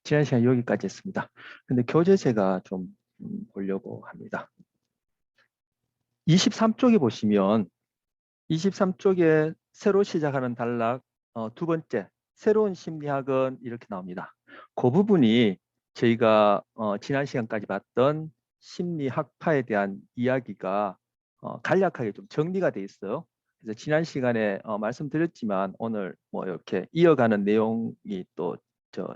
지난 시간 여기까지 했습니다. 근데 교재제가 좀 보려고 합니다. 23쪽에 보시면 23쪽에 새로 시작하는 단락 두 번째 새로운 심리학은 이렇게 나옵니다. 그 부분이 저희가 지난 시간까지 봤던 심리학파에 대한 이야기가 간략하게 좀 정리가 돼 있어요. 그래서 지난 시간에 말씀드렸지만 오늘 뭐 이렇게 이어가는 내용이 또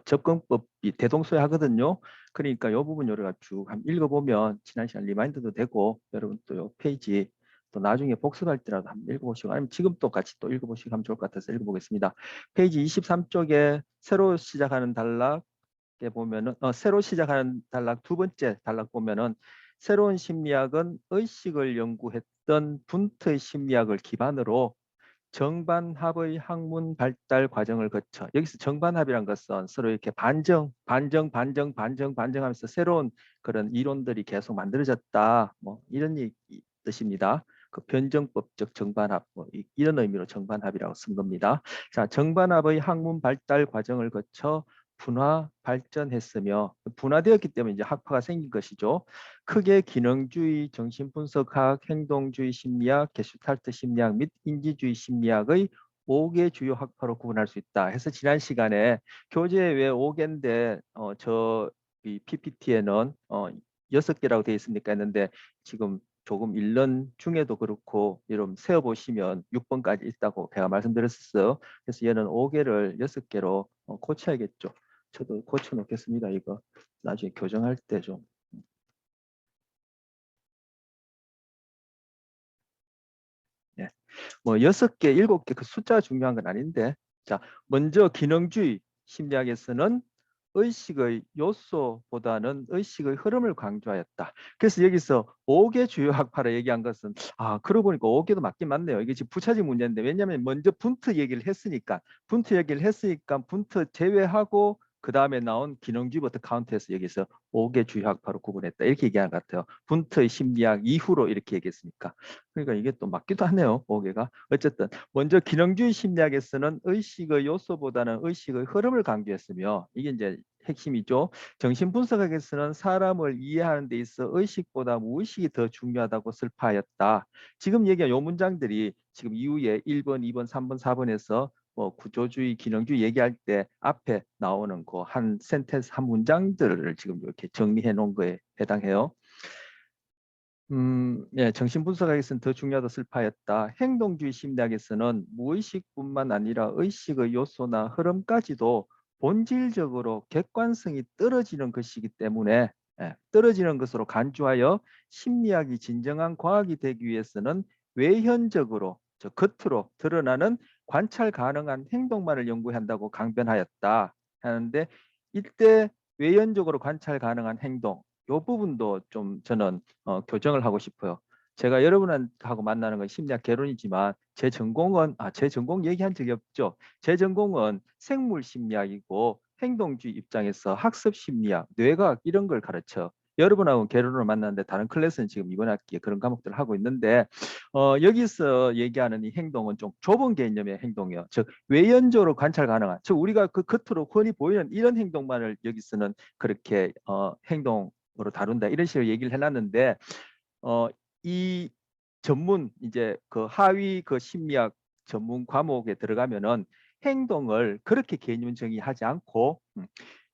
접근법이 대동소이하거든요. 그러니까 이 부분 여러가 쭉 한번 읽어보면 지난 시간 리마인드도 되고 여러분 또 이 페이지 또 나중에 복습할 때라도 한번 읽어보시고 아니면 지금 또 같이 또 읽어보시고 하면 좋을 것 같아서 읽어보겠습니다. 페이지 23쪽에 새로 시작하는 단락에 보면은 새로 시작하는 단락 두 번째 단락 보면은 새로운 심리학은 의식을 연구했던 분트의 심리학을 기반으로 정반합의 학문 발달 과정을 거쳐 여기서 정반합이란 것은 서로 이렇게 반정하면서 새로운 그런 이론들이 계속 만들어졌다 뭐 이런 뜻입니다. 그 변정법적 정반합 뭐 이런 의미로 정반합이라고 쓴 겁니다. 자, 정반합의 학문 발달 과정을 거쳐 분화 발전했으며 분화되었기 때문에 이제 학파가 생긴 것이죠. 크게 기능주의, 정신분석학, 행동주의 심리학, 게슈탈트 심리학 및 인지주의 심리학의 5개 주요 학파로 구분할 수 있다. 해서 지난 시간에 교재에 왜 5개인데 이 PPT에는 6개라고 되어 있습니까 했는데 지금 조금 읽는 중에도 그렇고 여러분 세어보시면 6번까지 있다고 제가 말씀드렸었어요. 그래서 얘는 5개를 6개로 고쳐야겠죠. 저도 고쳐 놓겠습니다. 이거 나중에 교정할 때 좀. 예. 뭐 6개, 7개 그 숫자 중요한 건 아닌데 자, 먼저 기능주의 심리학에서는 의식의 요소보다는 의식의 흐름을 강조하였다. 그래서 여기서 5개 주요 학파를 얘기한 것은 그러고 보니까 5개도 맞긴 맞네요. 이게 지금 부차적 문제인데 왜냐하면 먼저 분트 얘기를 했으니까 분트 제외하고 그 다음에 나온 기능주의부터 카운트해서 여기서 5개 주요 학파로 구분했다. 이렇게 얘기한 것 같아요. 분트의 심리학 이후로 이렇게 얘기했으니까. 그러니까 이게 또 맞기도 하네요. 5개가. 어쨌든 먼저 기능주의 심리학에서는 의식의 요소보다는 의식의 흐름을 강조했으며 이게 이제 핵심이죠. 정신분석학에서는 사람을 이해하는 데 있어 의식보다 무의식이 더 중요하다고 설파하였다. 지금 얘기한 요 문장들이 지금 이후에 1번, 2번, 3번, 4번에서 뭐 구조주의, 기능주의 얘기할 때 앞에 나오는 그 한 센텐스, 한 문장들을 지금 이렇게 정리해 놓은 거에 해당해요. 예, 정신분석학에서는 더 중요하다 슬파였다. 행동주의 심리학에서는 무의식뿐만 아니라 의식의 요소나 흐름까지도 본질적으로 객관성이 떨어지는 것이기 때문에 떨어지는 것으로 간주하여 심리학이 진정한 과학이 되기 위해서는 외현적으로 겉으로 드러나는 관찰 가능한 행동만을 연구한다고 강변하였다 하는데 이때 외현적으로 관찰 가능한 행동 이 부분도 좀 저는 교정을 하고 싶어요. 제가 여러분하고 만나는 건 심리학 개론이지만 제 전공 얘기한 적이 없죠. 제 전공은 생물 심리학이고 행동주의 입장에서 학습 심리학, 뇌과학 이런 걸 가르쳐. 여러분하고 개론을 만났는데 다른 클래스는 지금 이번 학기에 그런 과목들을 하고 있는데 여기서 얘기하는 이 행동은 좀 좁은 개념의 행동이요. 즉 외연적으로 관찰 가능한, 즉 우리가 그 겉으로 흔히 보이는 이런 행동만을 여기서는 그렇게 행동으로 다룬다 이런 식으로 얘기를 해놨는데 이 전문 이제 그 하위 그 심리학 전문 과목에 들어가면은 행동을 그렇게 개념 정의하지 않고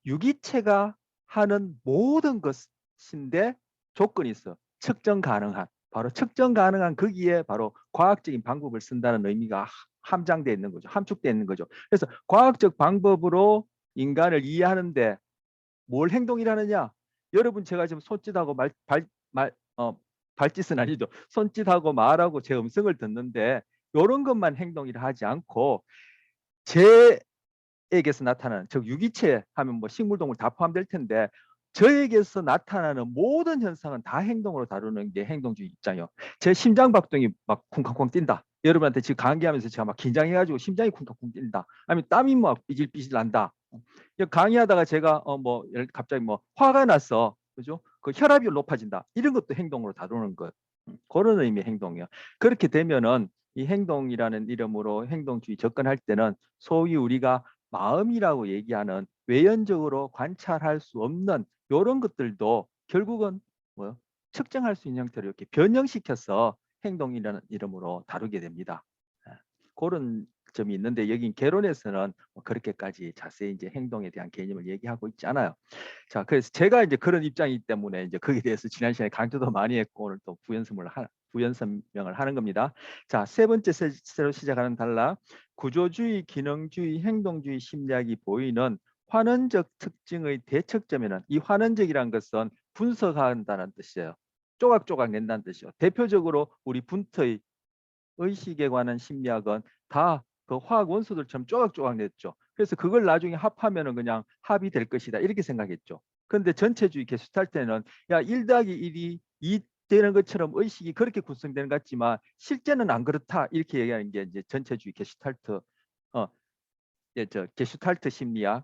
유기체가 하는 모든 것인데 조건이 있어. 측정 가능한. 바로 측정 가능한 거기에 바로 과학적인 방법을 쓴다는 의미가 함장되어 있는 거죠. 함축되어 있는 거죠. 그래서 과학적 방법으로 인간을 이해하는데 뭘 행동이라느냐? 여러분 제가 지금 손짓하고 발짓은 아니죠. 손짓하고 말하고 제 음성을 듣는데 이런 것만 행동이라 하지 않고 제에게서 나타나는 즉 유기체 하면 뭐 식물동물 다 포함될 텐데 저에게서 나타나는 모든 현상은 다 행동으로 다루는 게 행동주의 입장이요. 제 심장 박동이 막 쿵쾅쿵 뛴다. 여러분한테 지금 강의하면서 제가 막 긴장해가지고 심장이 쿵쾅쿵 뛴다. 아니면 땀이 막 삐질삐질 난다. 강의하다가 제가 뭐 갑자기 뭐 화가 났어. 그죠? 그 혈압이 높아진다. 이런 것도 행동으로 다루는 것. 그런 의미의 행동이요. 그렇게 되면은 이 행동이라는 이름으로 행동주의 접근할 때는 소위 우리가 마음이라고 얘기하는 외연적으로 관찰할 수 없는 이런 것들도 결국은 뭐 측정할 수 있는 형태로 이렇게 변형시켜서 행동이라는 이름으로 다루게 됩니다. 예, 그런 점이 있는데 여기 개론에서는 뭐 그렇게까지 자세히 이제 행동에 대한 개념을 얘기하고 있지 않아요. 자, 그래서 제가 이제 그런 입장이기 때문에 이제 거기에 대해서 지난 시간에 강조도 많이 했고 오늘 또 부연 설명을 하는 겁니다. 자, 세 번째 새로 시작하는 단락. 구조주의, 기능주의, 행동주의 심리학이 보이는 환원적 특징의 대척점에는, 이 환원적이란 것은 분석한다는 뜻이에요. 조각조각 낸다는 뜻이요. 대표적으로 우리 분트의 의식에 관한 심리학은 다 그 화학 원소들처럼 쪼각쪼각 냈죠. 그래서 그걸 나중에 합하면은 그냥 합이 될 것이다 이렇게 생각했죠. 그런데 전체주의 게슈탈트는 야 1 더하기 1이 2 되는 것처럼 의식이 그렇게 구성되는 것 같지만 실제는 안 그렇다 이렇게 얘기하는 게 이제 전체주의 게슈탈트 게슈탈트 심리학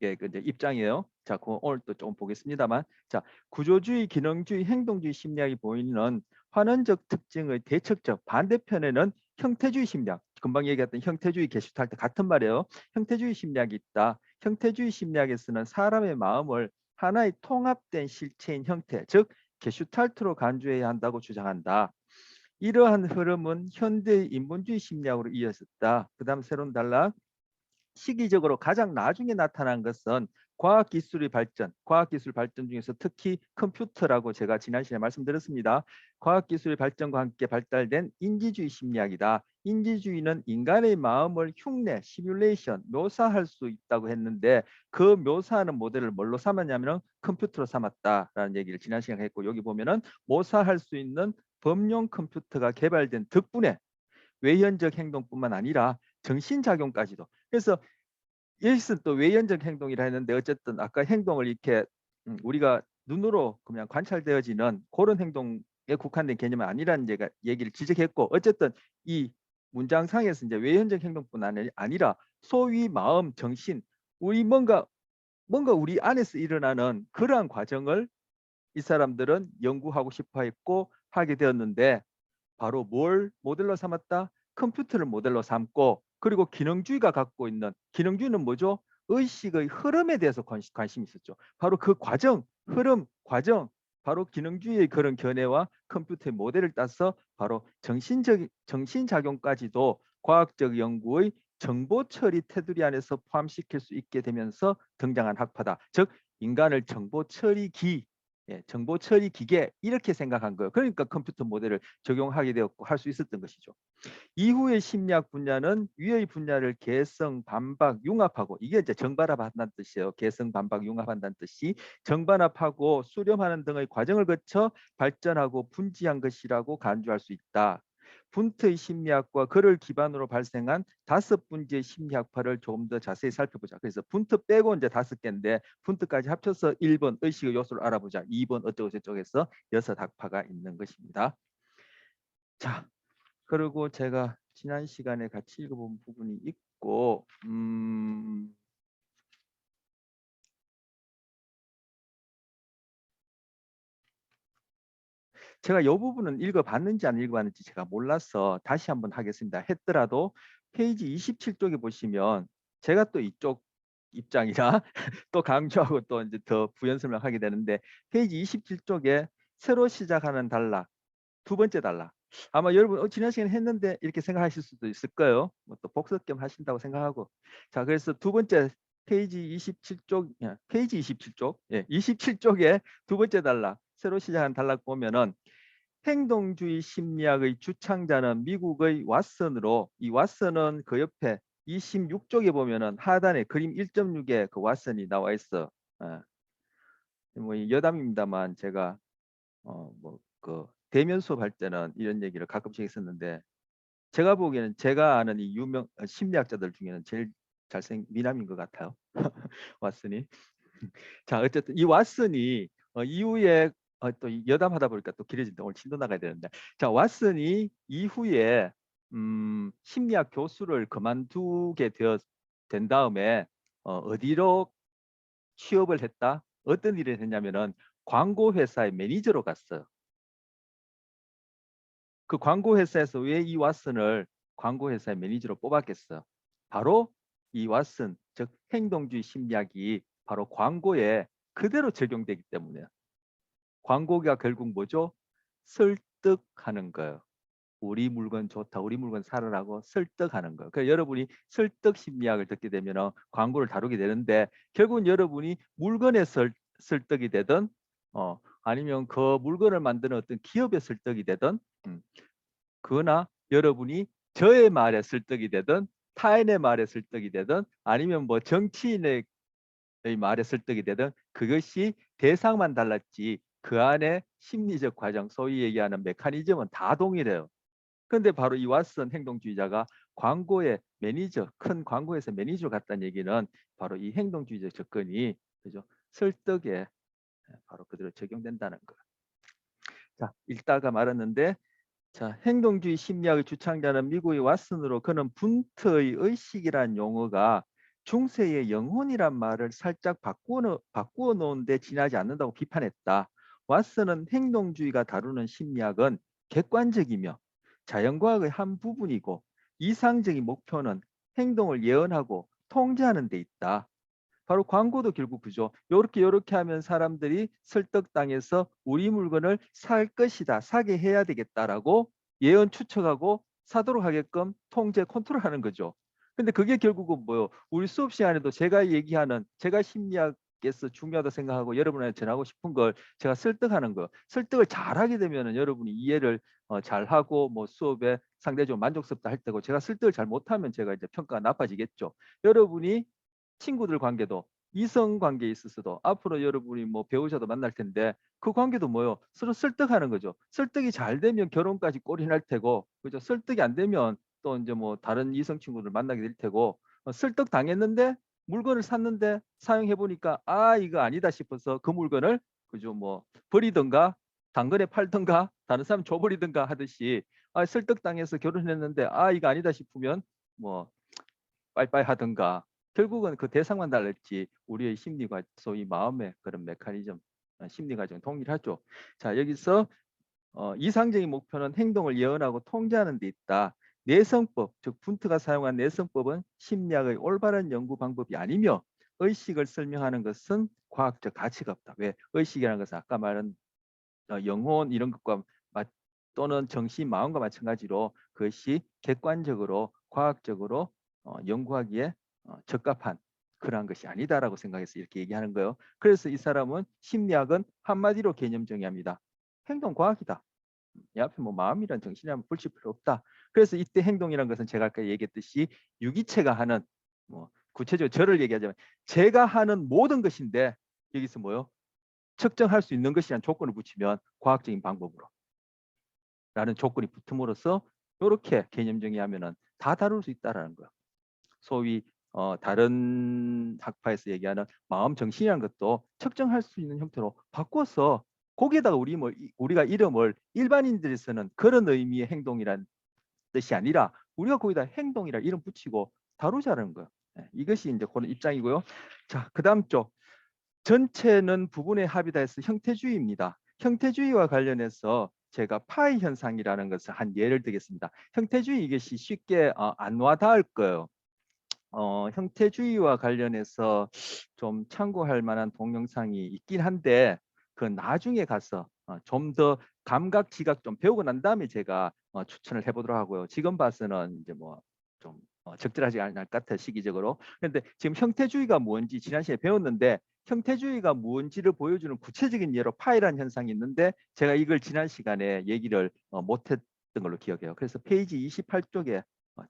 그 이제 입장이에요. 자, 오늘 또 조금 보겠습니다만, 자, 구조주의, 기능주의, 행동주의 심리학이 보이는 환원적 특징의 대척점 반대편에는 형태주의 심리학, 금방 얘기했던 형태주의 게슈탈트 같은 말이에요. 형태주의 심리학이 있다. 형태주의 심리학에서는 사람의 마음을 하나의 통합된 실체인 형태, 즉 게슈탈트로 간주해야 한다고 주장한다. 이러한 흐름은 현대 인본주의 심리학으로 이어졌다. 그 다음 새로운 단락. 시기적으로 가장 나중에 나타난 것은 과학기술의 발전, 과학기술 발전 중에서 특히 컴퓨터라고 제가 지난 시간에 말씀드렸습니다. 과학기술의 발전과 함께 발달된 인지주의 심리학이다. 인지주의는 인간의 마음을 흉내, 시뮬레이션, 묘사할 수 있다고 했는데 그 묘사하는 모델을 뭘로 삼았냐면 컴퓨터로 삼았다라는 얘기를 지난 시간에 했고, 여기 보면은 묘사할 수 있는 범용 컴퓨터가 개발된 덕분에 외현적 행동뿐만 아니라 정신작용까지도. 그래서 여기서 또 외현적 행동이라 했는데 어쨌든 아까 행동을 이렇게 우리가 눈으로 그냥 관찰되어지는 그런 행동에 국한된 개념은 아니라는 제가 얘기를 지적했고, 어쨌든 이 문장상에서 이제 외현적 행동뿐 아니라 소위 마음, 정신, 우리 뭔가 우리 안에서 일어나는 그러한 과정을 이 사람들은 연구하고 싶어 했고 하게 되었는데, 바로 뭘 모델로 삼았다? 컴퓨터를 모델로 삼고, 그리고 기능주의가 갖고 있는, 기능주의는 뭐죠? 의식의 흐름에 대해서 관심이 있었죠. 바로 그 과정, 흐름, 과정, 바로 기능주의의 그런 견해와 컴퓨터의 모델을 따서 바로 정신작용까지도 과학적 연구의 정보 처리 테두리 안에서 포함시킬 수 있게 되면서 등장한 학파다. 즉 인간을 정보 처리기, 정보 처리 기계 이렇게 생각한 거예요. 그러니까 컴퓨터 모델을 적용하게 되었고 할 수 있었던 것이죠. 이후의 심리학 분야는 위의 분야를 개성, 반박, 융합하고, 이게 이제 정반합한다는 뜻이에요. 개성, 반박, 융합한다는 뜻이 정반합하고 수렴하는 등의 과정을 거쳐 발전하고 분지한 것이라고 간주할 수 있다. 분트의 심리학과 그를 기반으로 발생한 5분지의 심리학파를 조금 더 자세히 살펴보자. 그래서 분트 빼고 이제 5개인데 분트까지 합쳐서 1번 의식의 요소를 알아보자. 2번 어쩌고 저쩌고 해서 6학파가 있는 것입니다. 자, 그리고 제가 지난 시간에 같이 읽어본 부분이 있고, 제가 이 부분은 읽어봤는지 안 읽어봤는지 제가 몰라서 다시 한번 하겠습니다. 했더라도 페이지 27쪽에 보시면 제가 또 이쪽 입장이라 또 강조하고 또 이제 더 부연 설명하게 되는데, 페이지 27쪽에 새로 시작하는 단락, 두 번째 단락. 아마 여러분 지난 시간에 했는데 이렇게 생각하실 수도 있을 거예요. 뭐또 복습 겸 하신다고 생각하고. 자, 그래서 두 번째 페이지 27쪽, 페이지 27쪽, 27쪽에 두 번째 단락, 새로 시작한 단락 보면은 행동주의 심리학의 주창자는 미국의 왓슨으로, 이 왓슨은 그 옆에 26쪽에 보면은 하단에 그림 1.6에 그 왓슨이 나와 있어. 뭐 여담입니다만 제가 뭐 그 대면 수업할 때는 이런 얘기를 가끔씩 했었는데, 제가 보기에는 제가 아는 이 유명 심리학자들 중에는 제일 미남인 것 같아요. 왓슨이. 자, 어쨌든 이 왓슨이 이후에 또 여담하다 보니까 또 길어진다. 오늘 진도 나가야 되는데, 자, 왓슨이 이후에 심리학 교수를 그만두게 된 다음에 어디로 취업을 했다? 어떤 일을 했냐면은 광고 회사의 매니저로 갔어요. 그 광고 회사에서 왜 이 왓슨을 광고 회사의 매니저로 뽑았겠어? 바로 이 왓슨, 즉 행동주의 심리학이 바로 광고에 그대로 적용되기 때문에 광고가 결국 뭐죠? 설득하는 거예요. 우리 물건 좋다, 우리 물건 사라라고 설득하는 거예요. 그러니까 여러분이 설득 심리학을 듣게 되면 광고를 다루게 되는데 결국은 여러분이 물건의 설득이 되든 아니면 그 물건을 만드는 어떤 기업의 설득이 되든 그거나 여러분이 저의 말에 설득이 되든 타인의 말에 설득이 되든 아니면 뭐 정치인의 말에 설득이 되든 그것이 대상만 달랐지 그 안에 심리적 과정, 소위 얘기하는 메커니즘은 다 동일해요. 그런데 바로 이 왓슨 행동주의자가 광고의 매니저, 큰 광고에서 매니저 같다는 얘기는 바로 이 행동주의적 접근이 그죠? 설득에 바로 그대로 적용된다는 거. 자, 읽다가 말았는데 자, 행동주의 심리학의 주창자는 미국의 왓슨으로 그는 분트의 의식이란 용어가 중세의 영혼이란 말을 살짝 바꾸어 놓은데 지나지 않는다고 비판했다. 왓슨은 행동주의가 다루는 심리학은 객관적이며 자연과학의 한 부분이고 이상적인 목표는 행동을 예언하고 통제하는 데 있다. 바로 광고도 결국 그죠. 요렇게 하면 사람들이 설득당해서 우리 물건을 살 것이다. 사게 해야 되겠다라고 예언 추측하고 사도록 하게끔 통제 컨트롤하는 거죠. 근데 그게 결국은 뭐요? 우리 수업 시간에도 제가 얘기하는 제가 심리학에서 중요하다 생각하고 여러분한테 전하고 싶은 걸 제가 설득하는 거. 설득을 잘하게 되면은 여러분이 이해를 잘하고 뭐 수업에 상대적으로 만족스럽다 할 때고 제가 설득을 잘 못하면 제가 이제 평가가 나빠지겠죠. 여러분이 친구들 관계도 이성 관계에 있어서도 앞으로 여러분이 뭐 배우자도 만날 텐데 그 관계도 뭐요? 서로 설득하는 거죠. 설득이 잘 되면 결혼까지 꼴이 날 테고 그죠? 설득이 안 되면 또 이제 뭐 다른 이성 친구들 만나게 될 테고 설득 당했는데 물건을 샀는데 사용해 보니까 아 이거 아니다 싶어서 그 물건을 그죠? 뭐 버리든가 당근에 팔든가 다른 사람 줘버리든가 하듯이 설득 당해서 결혼했는데 아 이거 아니다 싶으면 뭐 빠이빠이 하든가 결국은 그 대상만 달랐지 우리의 심리과 소위 마음의 그런 메커니즘 심리 과정 동일하죠. 자 여기서 이상적인 목표는 행동을 예언하고 통제하는 데 있다. 내성법, 즉 분트가 사용한 내성법은 심리학의 올바른 연구 방법이 아니며 의식을 설명하는 것은 과학적 가치가 없다. 왜? 의식이라는 것은 아까 말한 영혼 이런 것과 또는 정신, 마음과 마찬가지로 그것이 객관적으로 과학적으로 연구하기에 적합한 그러한 것이 아니다라고 생각해서 이렇게 얘기하는 거예요. 그래서 이 사람은 심리학은 한마디로 개념 정의합니다. 행동과학이다. 이 앞에 뭐 마음이란 정신이란 붙일 필요 없다. 그래서 이때 행동이란 것은 제가 아까 얘기했듯이 유기체가 하는 뭐 구체적으로 저를 얘기하자면 제가 하는 모든 것인데 여기서 뭐요? 측정할 수 있는 것이란 조건을 붙이면 과학적인 방법으로 라는 조건이 붙음으로써 이렇게 개념 정의하면은 다 다룰 수 있다라는 거야. 소위 다른 학파에서 얘기하는 마음 정신이라는 것도 측정할 수 있는 형태로 바꿔서 거기에다가 우리가 이름을 일반인들이 쓰는 그런 의미의 행동이란 뜻이 아니라 우리가 거기다 행동이라 이름 붙이고 다루자는 거야. 이것이 이제 그런 입장이고요. 자, 그다음 쪽 전체는 부분의 합이다 해서 형태주의입니다. 형태주의와 관련해서 제가 파이 현상이라는 것을 한 예를 들겠습니다. 형태주의 이것이 쉽게 안 와닿을 거예요. 형태주의와 관련해서 좀 참고할 만한 동영상이 있긴 한데 그 나중에 가서 좀 더 감각 지각 좀 배우고 난 다음에 제가 추천을 해보도록 하고요. 지금 봐서는 이제 뭐 좀 적절하지 않을 것 같아요, 시기적으로. 그런데 지금 형태주의가 뭔지 지난 시간에 배웠는데 형태주의가 뭔지를 보여주는 구체적인 예로 파이라는 현상이 있는데 제가 이걸 지난 시간에 얘기를 못했던 걸로 기억해요. 그래서 페이지 28쪽에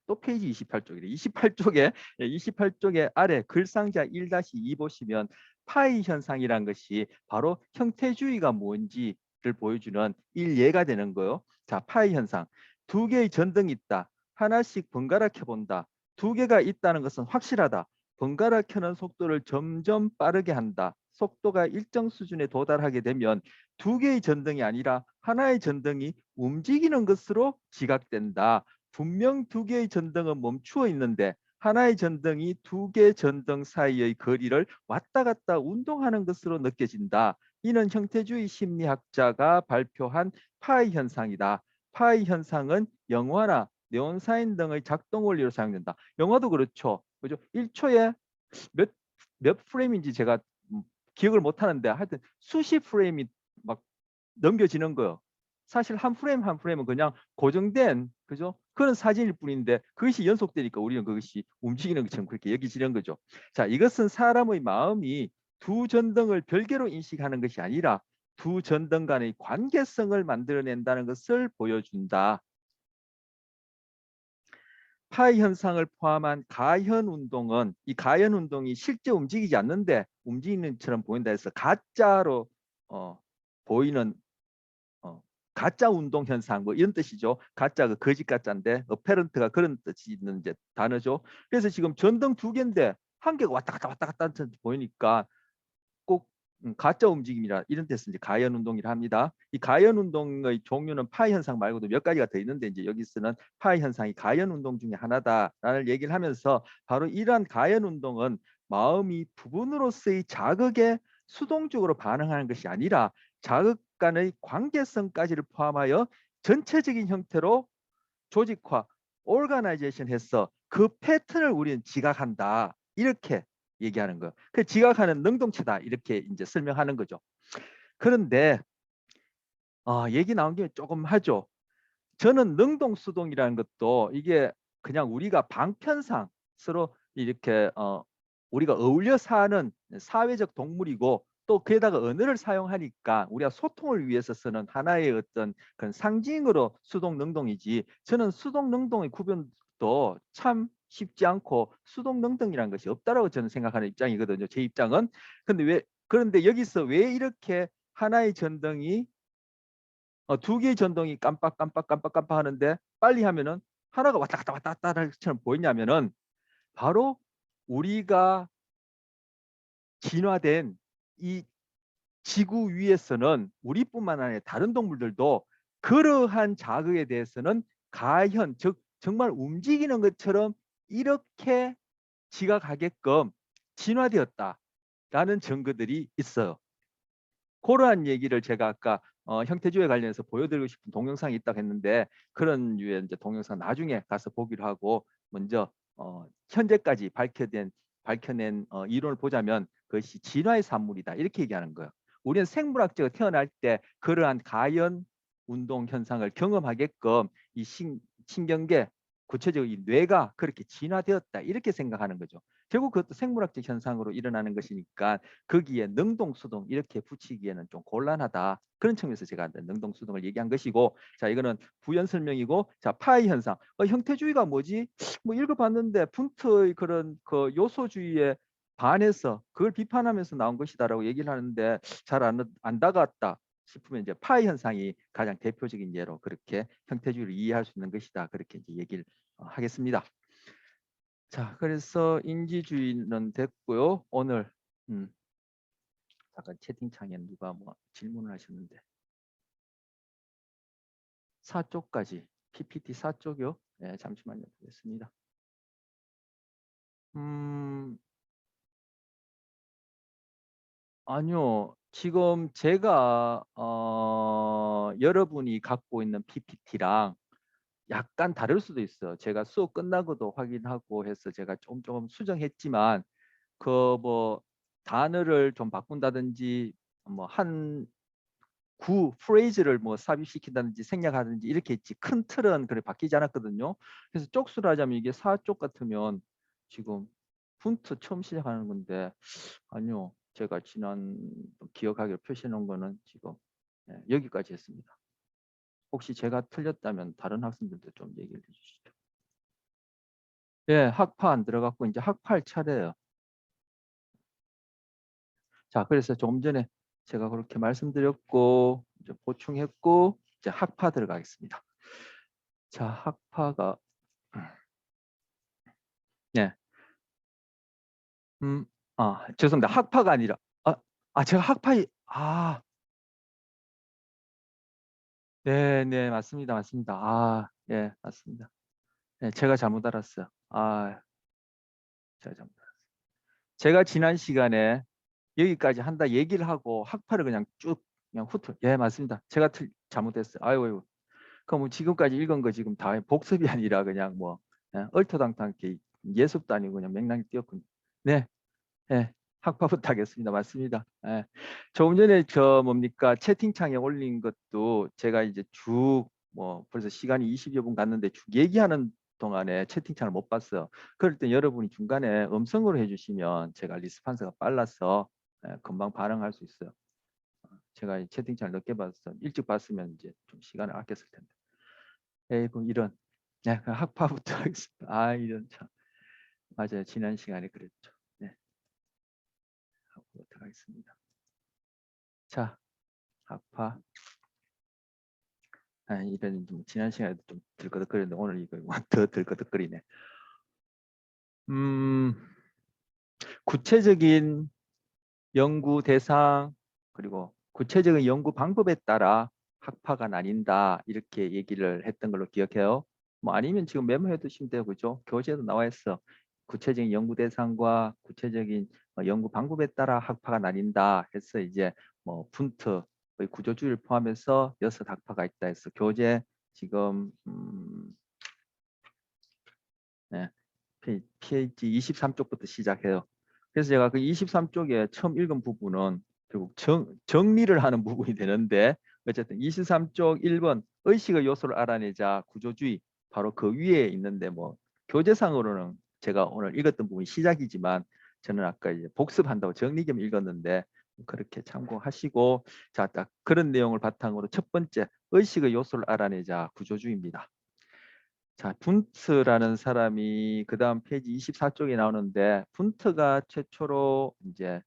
또 페이지 28쪽이래. 28쪽에 아래 글상자 1-2 보시면 파이 현상이란 것이 바로 형태주의가 뭔지를 보여주는 일예가 되는 거예요. 자, 파이 현상. 두 개의 전등이 있다. 하나씩 번갈아 켜본다. 두 개가 있다는 것은 확실하다. 번갈아 켜는 속도를 점점 빠르게 한다. 속도가 일정 수준에 도달하게 되면 두 개의 전등이 아니라 하나의 전등이 움직이는 것으로 지각된다. 분명 두 개의 전등은 멈추어 있는데 하나의 전등이 두 개 전등 사이의 거리를 왔다 갔다 운동하는 것으로 느껴진다. 이는 형태주의 심리학자가 발표한 파이 현상이다. 파이 현상은 영화나 네온사인 등의 작동 원리로 사용된다. 영화도 그렇죠. 그죠? 1초에 몇, 몇 프레임인지 제가 기억을 못 하는데 하여튼 수십 프레임이 막 넘겨지는 거예요. 사실 한 프레임 한 프레임은 그냥 고정된 그죠? 그런 사진일 뿐인데 그것이 연속되니까 우리는 그것이 움직이는 것처럼 그렇게 여기지는 거죠. 자, 이것은 사람의 마음이 두 전등을 별개로 인식하는 것이 아니라 두 전등 간의 관계성을 만들어낸다는 것을 보여준다. 파이 현상을 포함한 가현 운동은 이 가현 운동이 실제 움직이지 않는데 움직이는 것처럼 보인다 해서 가짜로 보이는 가짜 운동 현상 뭐 이런 뜻이죠. 가짜가 거짓 가짜인데 어페런트가 그런 뜻이 있는 이제 단어죠. 그래서 지금 전등 두 개인데 한 개가 왔다 갔다 보이니까 꼭 가짜 움직임이라 이런 데서 이제 가연 운동이라 합니다. 이 가연 운동의 종류는 파이 현상 말고도 몇 가지가 더 있는데 이제 여기서는 파이 현상이 가연 운동 중에 하나다라는 얘기를 하면서 바로 이러한 가연 운동은 마음이 부분으로서의 자극에 수동적으로 반응하는 것이 아니라 자극 간의 관계성까지를 포함하여 전체적인 형태로 조직화, 오르가나이제이션 해서 그 패턴을 우리는 지각한다. 이렇게 얘기하는 거. 그 지각하는 능동체다. 이렇게 이제 설명하는 거죠. 그런데 얘기 나온 김에 조금 하죠. 저는 능동수동이라는 것도 이게 그냥 우리가 방편상 서로 이렇게 우리가 어울려 사는 사회적 동물이고 또 그에다가 언어를 사용하니까 우리가 소통을 위해서 쓰는 하나의 어떤 그런 상징으로 수동 능동이지 저는 수동 능동의 구분도 참 쉽지 않고 수동 능동이라는 것이 없다라고 저는 생각하는 입장이거든요. 제 입장은. 그런데 여기서 왜 이렇게 하나의 전등이 두 개의 전동이 깜빡 하는데 빨리 하면은 하나가 왔다 갔다 하처럼 보이냐면은 바로 우리가 진화된 이 지구 위에서는 우리뿐만 아니라 다른 동물들도 그러한 자극에 대해서는 가현, 즉 정말 움직이는 것처럼 이렇게 지각하게끔 진화되었다라는 증거들이 있어요. 그러한 얘기를 제가 아까 형태주에 관련해서 보여드리고 싶은 동영상이 있다고 했는데 그런 류의 이제 동영상 나중에 가서 보기로 하고 먼저 현재까지 밝혀낸 이론을 보자면 그것이 진화의 산물이다 이렇게 얘기하는 거예요. 우리는 생물학적으로 태어날 때 그러한 가연 운동 현상을 경험하게끔 이 신경계 구체적으로 이 뇌가 그렇게 진화되었다 이렇게 생각하는 거죠. 결국 그것도 생물학적 현상으로 일어나는 것이니까 거기에 능동수동 이렇게 붙이기에는 좀 곤란하다. 그런 측면에서 제가 능동수동을 얘기한 것이고 자 이거는 부연 설명이고 자 파이 현상 형태주의가 뭐지? 뭐 읽어봤는데 푼트의 그런 그 요소주의에 반해서 그걸 비판하면서 나온 것이다라고 얘기를 하는데 잘 안 다가왔다 싶으면 이제 파이 현상이 가장 대표적인 예로 그렇게 형태주의를 이해할 수 있는 것이다 그렇게 이제 얘기를 하겠습니다. 자 그래서 인지주의는 됐고요. 오늘 잠깐 채팅창에 누가 뭐 질문을 하셨는데 4쪽까지 PPT 4쪽이요? 네, 잠시만요. 보겠습니다. 아니요. 지금 제가 여러분이 갖고 있는 PPT랑 약간 다를 수도 있어요. 제가 수업 끝나고도 확인하고 해서 제가 조금 수정했지만 그 뭐 단어를 좀 바꾼다든지 뭐한 구 프레이즈를 뭐 삽입시킨다든지 생략하든지 이렇게 했지 큰 틀은 그래 바뀌지 않았거든요. 그래서 쪽수를 하자면 이게 4쪽 같으면 지금 푼트 처음 시작하는 건데 아니요. 제가 지난 기억하기로 표시해 놓은 거는 지금 여기까지 했습니다. 혹시 제가 틀렸다면 다른 학생들도 좀 얘기를 해주시죠. 예, 학파 안 들어갔고 이제 학파할 차례예요. 자, 그래서 조금 전에 제가 그렇게 말씀드렸고 이제 보충했고 이제 학파 들어가겠습니다. 자, 학파가 네. 죄송합니다. 학파가 아니라 제가 학파이 네, 맞습니다. 예, 맞습니다. 네, 제가 잘못 알았어요. 제가 잘못 알았어요. 제가 지난 시간에 여기까지 한다 얘기를 하고 학파를 그냥 쭉 그냥 후트. 예, 맞습니다. 제가 잘못했어요. 아이고. 그럼 지금까지 읽은 거 지금 다 복습이 아니라 그냥 뭐 얼토당토하게 예습도 아니고 그냥 맹랑이 뛰었군요. 네, 네. 학파부터 하겠습니다. 맞습니다. 예. 조금 전에 저 뭡니까 채팅창에 올린 것도 제가 이제 쭉 뭐 벌써 시간이 20여 분 갔는데 쭉 얘기하는 동안에 채팅창을 못 봤어요. 그럴 때 여러분이 중간에 음성으로 해주시면 제가 리스판스가 빨라서 금방 반응할 수 있어요. 제가 이 채팅창을 늦게 봤어. 일찍 봤으면 이제 좀 시간을 아꼈을 텐데. 에이구 이런. 네, 그 학파부터 하겠습니다. 아 이런 참. 맞아요. 지난 시간에 그랬죠. 네, 학파부터 하겠습니다. 자, 학파. 아, 이런 좀 지난 시간에도 좀 들거덕거렸는데 오늘 이거 더 들거덕거리네. 음, 구체적인 연구 대상 그리고 구체적인 연구 방법에 따라 학파가 나뉜다 이렇게 얘기를 했던 걸로 기억해요. 뭐 아니면 지금 메모해 두시면 돼요, 그죠? 교재에도 나와 있어. 구체적인 연구 대상과 구체적인 연구 방법에 따라 학파가 나뉜다 해서 이제 뭐 분트의 구조주의를 포함해서 6학파가 있다 해서 교재 지금 네, 페이지 23쪽부터 시작해요. 그래서 제가 그 23쪽에 처음 읽은 부분은 결국 정리를 하는 부분이 되는데 어쨌든 23쪽 1번 의식의 요소를 알아내자 구조주의 바로 그 위에 있는데 뭐 교재상으로는 제가 오늘 읽었던 부분이 시작이지만 저는 아까 이제 복습한다고 정리 겸 읽었는데 그렇게 참고하시고 자, 딱 그런 내용을 바탕으로 첫 번째 의식의 요소를 알아내자 구조주의입니다. 자, 분트라는 사람이 그 다음 페이지 24쪽에 나오는데 분트가 최초로 이제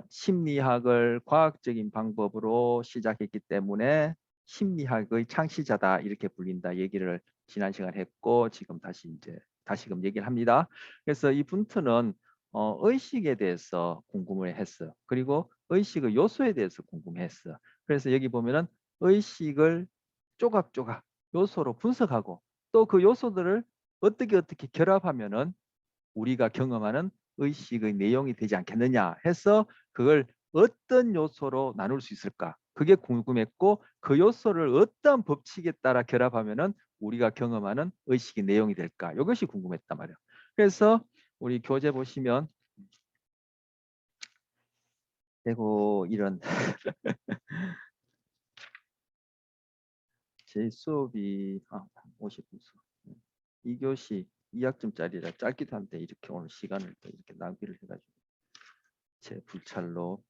심리학을 과학적인 방법으로 시작했기 때문에 심리학의 창시자다 이렇게 불린다 얘기를 지난 시간에 했고 지금 다시 이제 다시금 얘기를 합니다. 그래서 이 분트는 의식에 대해서 궁금해 했어요. 그리고 의식의 요소에 대해서 궁금했어요. 그래서 여기 보면은 의식을 조각조각 요소로 분석하고 또 그 요소들을 어떻게 결합하면은 우리가 경험하는 의식의 내용이 되지 않겠느냐 해서 그걸 어떤 요소로 나눌 수 있을까? 그게 궁금했고 그 요소를 어떤 법칙에 따라 결합하면은 우리가 경험하는 의식의 내용이 될까? 이것이 궁금했단 말이에요. 그래서 우리 교재 보시면 그리고 이런 제 수업이 50분 수업. 2교시 2학점짜리라 짧기도 한데 이렇게 오늘 시간을 또 이렇게 낭비를 해가지고 제 불찰로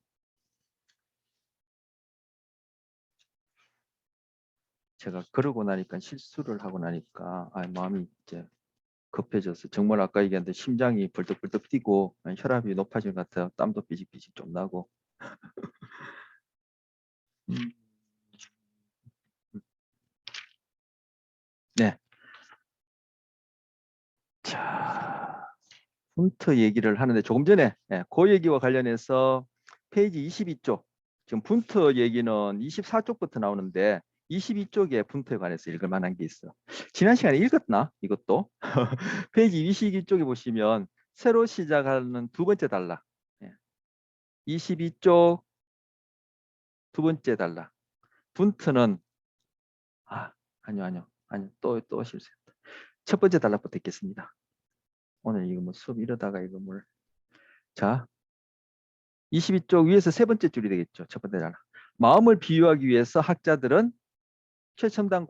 제가 그러고 나니까 실수를 하고 나니까 마음이 이제 급해져서 정말 아까 얘기했는데 심장이 벌떡벌떡 뛰고 혈압이 높아진 것 같아요. 땀도 삐직삐직 좀 나고. 음, 네. 자, 분트 얘기를 하는데 조금 전에 그 얘기와 관련해서 페이지 22쪽 지금 분트 얘기는 24쪽부터 나오는데 22쪽에 분트에 관해서 읽을 만한 게 있어. 지난 시간에 읽었나? 이것도 페이지 22쪽에 보시면 새로 시작하는 두 번째 단락 22쪽 두 번째 단락 분트는 아니요 또 실수했다. 첫 번째 단락부터 읽겠습니다. 오늘 이거 뭐 수업 이러다가 이거 뭘 자 22쪽 위에서 세 번째 줄이 되겠죠. 첫 번째 단락. 마음을 비유하기 위해서 학자들은 최첨단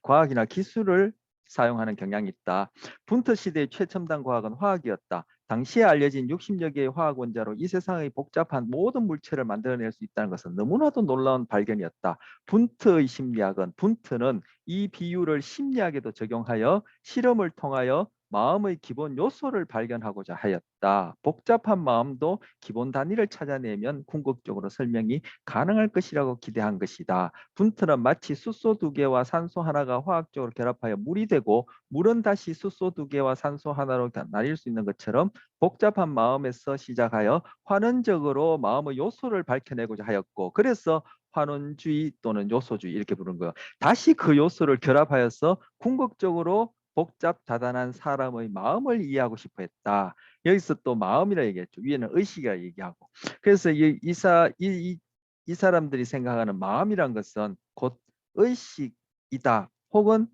과학이나 기술을 사용하는 경향이 있다. 분터 시대의 최첨단 과학은 화학이었다. 당시에 알려진 60여 개의 화학 원자로 이 세상의 복잡한 모든 물체를 만들어낼 수 있다는 것은 너무나도 놀라운 발견이었다. 분트의 심리학은 분트는 이 비유를 심리학에도 적용하여 실험을 통하여 마음의 기본 요소를 발견하고자 하였다. 복잡한 마음도 기본 단위를 찾아내면 궁극적으로 설명이 가능할 것이라고 기대한 것이다. 분트는 마치 수소 2개와 산소 하나가 화학적으로 결합하여 물이 되고 물은 다시 수소 2개와 산소 하나로 나뉠 수 있는 것처럼 복잡한 마음에서 시작하여 환원적으로 마음의 요소를 밝혀내고자 하였고 그래서 환원주의 또는 요소주의 이렇게 부르는 거예요. 다시 그 요소를 결합하여서 궁극적으로 복잡 다단한 사람의 마음을 이해하고 싶어 했다. 여기서 또 마음이라 얘기했죠. 위에는 의식이라 얘기하고. 그래서 이 사람들이 생각하는 마음이란 것은 곧 의식이다. 혹은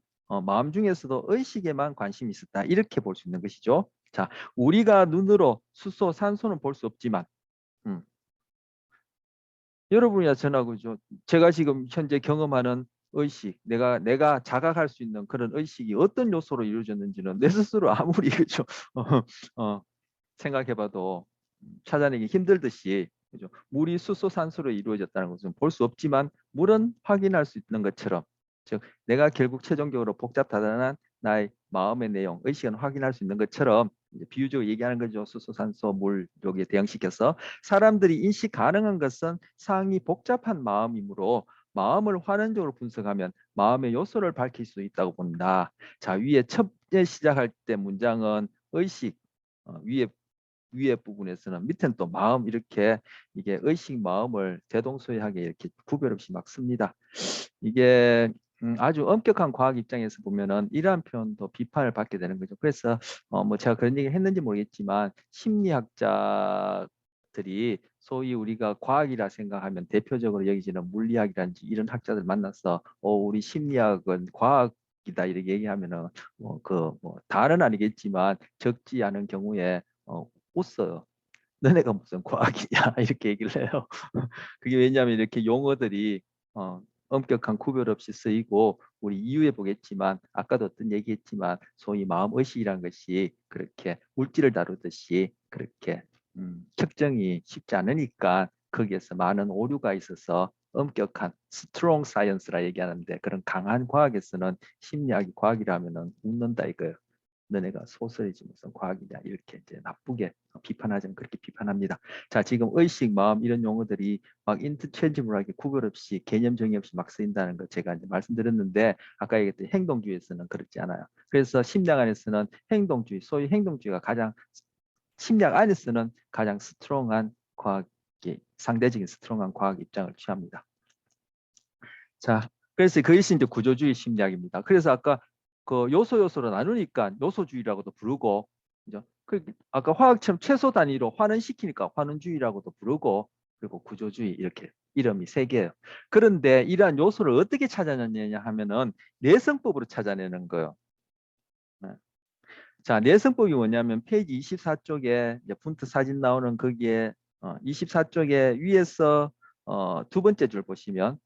마음 중에서도 의식에만 관심이 있었다. 이렇게 볼 수 있는 것이죠. 자, 우리가 눈으로 수소, 산소는 볼 수 없지만 음, 여러분이나 저나 그죠. 제가 지금 현재 경험하는 의식, 내가 자각할 수 있는 그런 의식이 어떤 요소로 이루어졌는지는 내 스스로 아무리 그죠. 어, 생각해봐도 찾아내기 힘들듯이 그죠. 물이 수소, 산소로 이루어졌다는 것은 볼 수 없지만 물은 확인할 수 있는 것처럼 즉 내가 결국 최종적으로 복잡다단한 나의 마음의 내용, 의식은 확인할 수 있는 것처럼 이제 비유적으로 얘기하는 거죠. 수소, 산소, 물 여기에 대응시켜서 사람들이 인식 가능한 것은 상이 복잡한 마음이므로 마음을 환원적으로 분석하면 마음의 요소를 밝힐 수 있다고 본다. 자, 위에 첫째 시작할 때 문장은 의식, 위에 부분에서는 밑에는 또 마음 이렇게 이게 의식 마음을 대동소이하게 이렇게 구별 없이 막 씁니다. 이게 아주 엄격한 과학 입장에서 보면은 이러한 표현도 비판을 받게 되는 거죠. 그래서 뭐 제가 그런 얘기 했는지 모르겠지만 심리학자들이 소위 우리가 과학이라 생각하면 대표적으로 여기지는 물리학이라든지 이런 학자들 만나서 우리 심리학은 과학이다 이렇게 얘기하면은 뭐 다는 아니겠지만 적지 않은 경우에 웃어요. 너네가 무슨 과학이냐 이렇게 얘기를 해요. 그게 왜냐하면 이렇게 용어들이 엄격한 구별 없이 쓰이고 우리 이유에 보겠지만 아까도 어떤 얘기했지만 소위 마음의식이라는 것이 그렇게 물질을 다루듯이 그렇게 측정이 쉽지 않으니까 거기에서 많은 오류가 있어서 엄격한 스트롱 사이언스라 얘기하는데 그런 강한 과학에서는 심리학이 과학이라면은 웃는다 이거예요. 너네가 소설이지 무슨 과학이냐 이렇게 이제 나쁘게 비판하자면 그렇게 비판합니다. 자, 지금 의식, 마음 이런 용어들이 막 인터체인지블하게 구별 없이 개념 정의 없이 막 쓰인다는 거 제가 이제 말씀드렸는데 아까 얘기했던 행동주의에서는 그렇지 않아요. 그래서 심리학 안에서는 행동주의, 소위 행동주의가 가장 심리학 안에서는 가장 스트롱한 과학이 상대적인 스트롱한 과학 입장을 취합니다. 자, 그래서 그것이 이제 구조주의 심리학입니다. 그래서 아까 그 요소로 나누니까 요소주의라고도 부르고, 그죠? 아까 화학처럼 최소 단위로 환원시키니까 환원주의라고도 부르고, 그리고 구조주의 이렇게 이름이 세 개예요. 그런데 이러한 요소를 어떻게 찾아내느냐 하면은 내성법으로 찾아내는 거예요. 네. 자, 내성법이 뭐냐면 페이지 24쪽에 이제 푼트 사진 나오는 거기에 24쪽에 위에서 두 번째 줄 보시면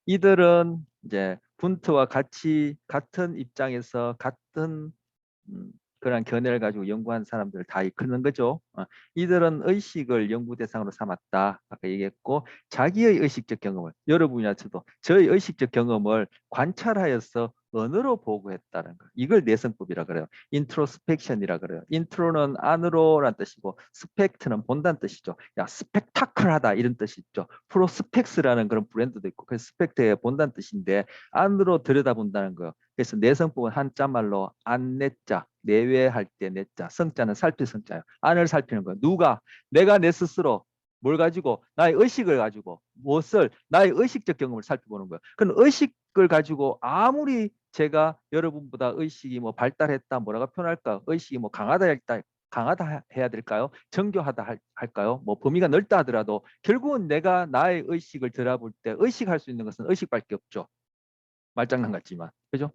이들은 이제 분트와 같이 같은 입장에서 같은 그런 견해를 가지고 연구한 사람들을 다 이끄는 거죠. 이들은 의식을 연구 대상으로 삼았다. 아까 얘기했고 자기의 의식적 경험을 여러분이나 저도 저의 의식적 경험을 관찰하여서 언어로 보고했다는 거. 이걸 내성법이라 그래요. 인트로스펙션이라 그래요. 인트로는 안으로란 뜻이고 스펙트는 본다는 뜻이죠. 야, 스펙타클하다 이런 뜻이 있죠. 프로스펙스라는 그런 브랜드도 있고 그래서 스펙트에 본다는 뜻인데 안으로 들여다본다는 거예요. 그래서 내성법은 한자 말로 안내자, 내외할 때 내자, 성자는 살필 성자예요. 안을 살피는 거예요. 누가? 내가 내 스스로 뭘 가지고 나의 의식을 가지고 무엇을 나의 의식적 경험을 살펴보는 거예요. 그럼 의식을 가지고 아무리 제가 여러분보다 의식이 뭐 발달했다 뭐라고 표현할까? 의식이 뭐 강하다 했다 강하다 해야 될까요? 정교하다 할까요? 뭐 범위가 넓다 하더라도 결국은 내가 나의 의식을 들어볼 때 의식할 수 있는 것은 의식밖에 없죠. 말장난 같지만 그죠?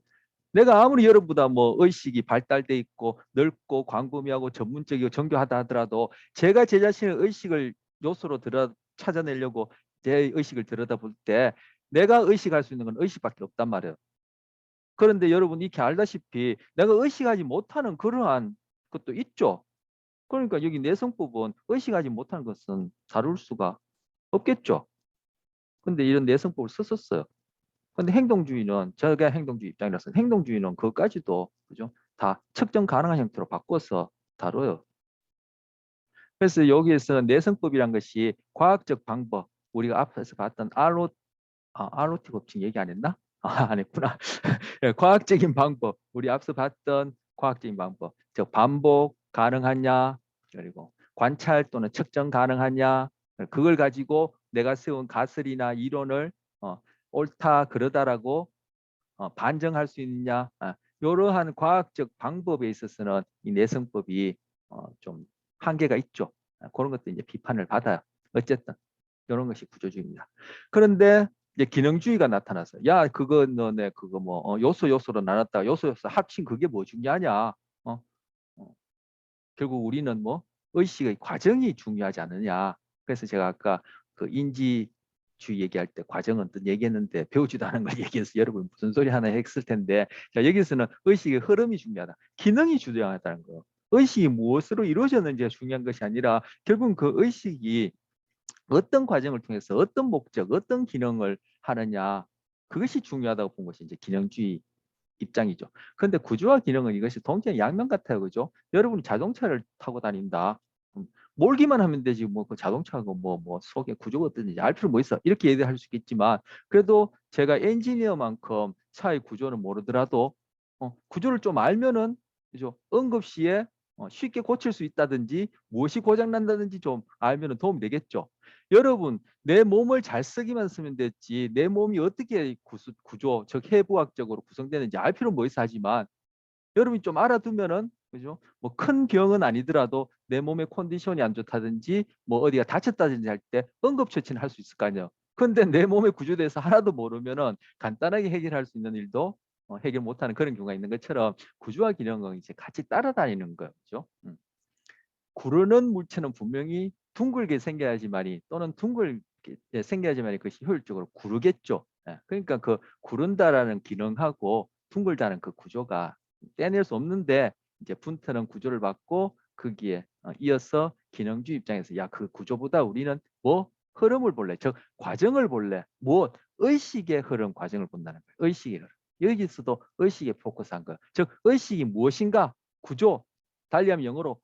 내가 아무리 여러분보다 뭐 의식이 발달돼 있고 넓고 광범위하고 전문적이고 정교하다 하더라도 제가 제 자신의 의식을 요소로 찾아내려고 제 의식을 들여다볼 때 내가 의식할 수 있는 건 의식밖에 없단 말이에요. 그런데 여러분 이렇게 알다시피 내가 의식하지 못하는 그러한 것도 있죠. 그러니까 여기 내성법은 의식하지 못하는 것은 다룰 수가 없겠죠. 근데 이런 내성법을 썼었어요. 근데 행동주의는 제가 행동주의 입장이라서 행동주의는 그것까지도 그죠? 다 측정 가능한 형태로 바꿔서 다뤄요. 그래서 여기에서는 내성법이란 것이 과학적 방법 우리가 앞에서 봤던 ROT 법칙 얘기 안 했나? 안 했구나. 과학적인 방법 우리 앞서 봤던 과학적인 방법 즉 반복 가능하냐 그리고 관찰 또는 측정 가능하냐 그걸 가지고 내가 세운 가설이나 이론을 옳다 그러다라고 반증할 수 있느냐 이러한 과학적 방법에 있어서는 이 내성법이 좀 한계가 있죠. 그런 것도 이제 비판을 받아요. 어쨌든 이런 것이 구조주의입니다. 그런데 이제 기능주의가 나타났어요. 야, 그거 너네 그거 뭐 요소로 나눴다가 요소 합친 그게 뭐 중요하냐? 어? 어. 결국 우리는 뭐 의식의 과정이 중요하지 않느냐. 그래서 제가 아까 그 인지주의 얘기할 때 과정은 어떤 얘기했는데 배우지도 않은 걸 얘기해서 여러분 무슨 소리 하나 했을 텐데, 자, 여기서는 의식의 흐름이 중요하다. 기능이 중요하다는 거. 의식이 무엇으로 이루어졌는지가 중요한 것이 아니라 결국은 그 의식이 어떤 과정을 통해서 어떤 목적, 어떤 기능을 하느냐, 그것이 중요하다고 본 것이 이제 기능주의 입장이죠. 그런데 구조와 기능은 이것이 동시에 양면 같아요. 그죠? 여러분이 자동차를 타고 다닌다. 몰기만 하면 되지 뭐 그 자동차가 뭐 속에 구조가 어떤지 알 필요 뭐 있어. 이렇게 얘기할 수 있겠지만 그래도 제가 엔지니어만큼 차의 구조는 모르더라도 구조를 좀 알면은 그죠? 응급시에 쉽게 고칠 수 있다든지 무엇이 고장 난다든지 좀 알면은 도움이 되겠죠. 여러분 내 몸을 잘 쓰기만 쓰면 됐지 내 몸이 어떻게 구조 즉 해부학적으로 구성되는지 알 필요는 뭐 있어 하지만 여러분이 좀 알아두면은 그죠? 뭐 큰 병은 아니더라도 내 몸의 컨디션이 안 좋다든지 뭐 어디가 다쳤다든지 할 때 응급처치는 할 수 있을 거 아니에요. 근데 내 몸의 구조에 대해서 하나도 모르면은 간단하게 해결할 수 있는 일도 해결 못하는 그런 경우가 있는 것처럼 구조와 기능은 이제 같이 따라다니는 거죠. 구르는 물체는 분명히 둥글게 생겨야지만이 또는 둥글게 생겨야지만이 그것이 효율적으로 구르겠죠. 그러니까 그 구른다라는 기능하고 둥글다는 그 구조가 떼낼 수 없는데 이제 분트는 구조를 받고 거기에 이어서 기능주 입장에서 야, 그 구조보다 우리는 뭐 흐름을 볼래, 즉 과정을 볼래, 뭐 의식의 흐름 과정을 본다는 거예요. 의식의 흐름. 여기서도 의식에 포커스한 거예요. 즉 의식이 무엇인가 구조, 달리하면 영어로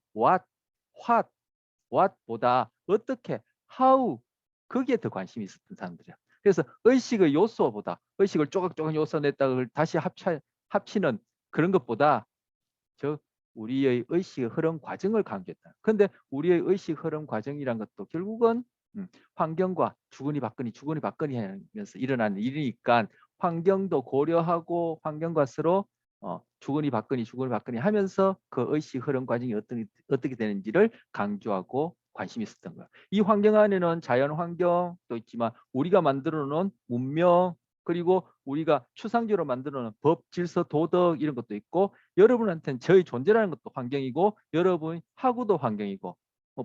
what보다 어떻게, how, 거기에 더 관심이 있었던 사람들이야. 그래서 의식의 요소보다 의식을 조각조각 요소 냈다가 다시 합치는 그런 것보다 저 우리의 의식의 흐름 과정을 강조했다. 그런데 우리의 의식 흐름 과정이란 것도 결국은 환경과 주거니 받거니 하면서 일어나는 일이니까 환경도 고려하고 환경과 서로 주거니 받거니 하면서 그 의식 흐름 과정이 어떻게 되는지를 강조하고 관심이 있었던 거야. 이 환경 안에는 자연 환경도 있지만 우리가 만들어 놓은 문명 그리고 우리가 추상적으로 만들어 놓은 법, 질서, 도덕 이런 것도 있고 여러분한테는 저희 존재라는 것도 환경이고 여러분 하고도 환경이고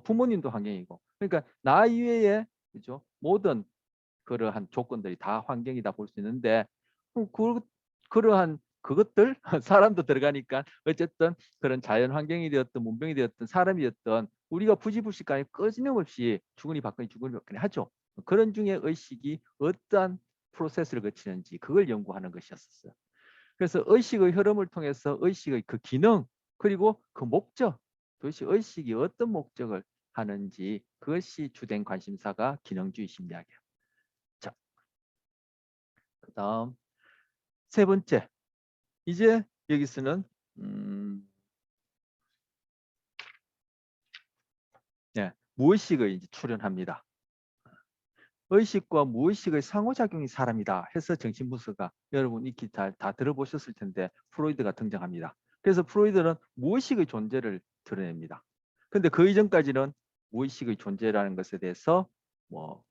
부모님도 환경이고 그러니까 나 이외에 그죠? 모든 그러한 조건들이 다 환경이다 볼 수 있는데 그러한 그것들 사람도 들어가니까 어쨌든 그런 자연 환경이 되었든 문명이 되었든 사람이 되었든 우리가 부지불식간에 끊임없이 주거니 받거니 하죠. 그런 중에 의식이 어떠한 프로세스를 거치는지 그걸 연구하는 것이었어요. 그래서 의식의 흐름을 통해서 의식의 그 기능 그리고 그 목적 도대체 의식이 어떤 목적을 하는지 그것이 주된 관심사가 기능주의 심리학이에요. 자, 그다음 세 번째 이제 여기서는 무의식의 이제 출현합니다. 의식과 무의식의 상호작용이 사람이다 해서 정신분석가 여러분 익히 다 들어보셨을 텐데 프로이드가 등장합니다. 그래서 프로이드는 무의식의 존재를 드러냅니다. 근데 그 이전까지는 무의식의 존재라는 것에 대해서 뭐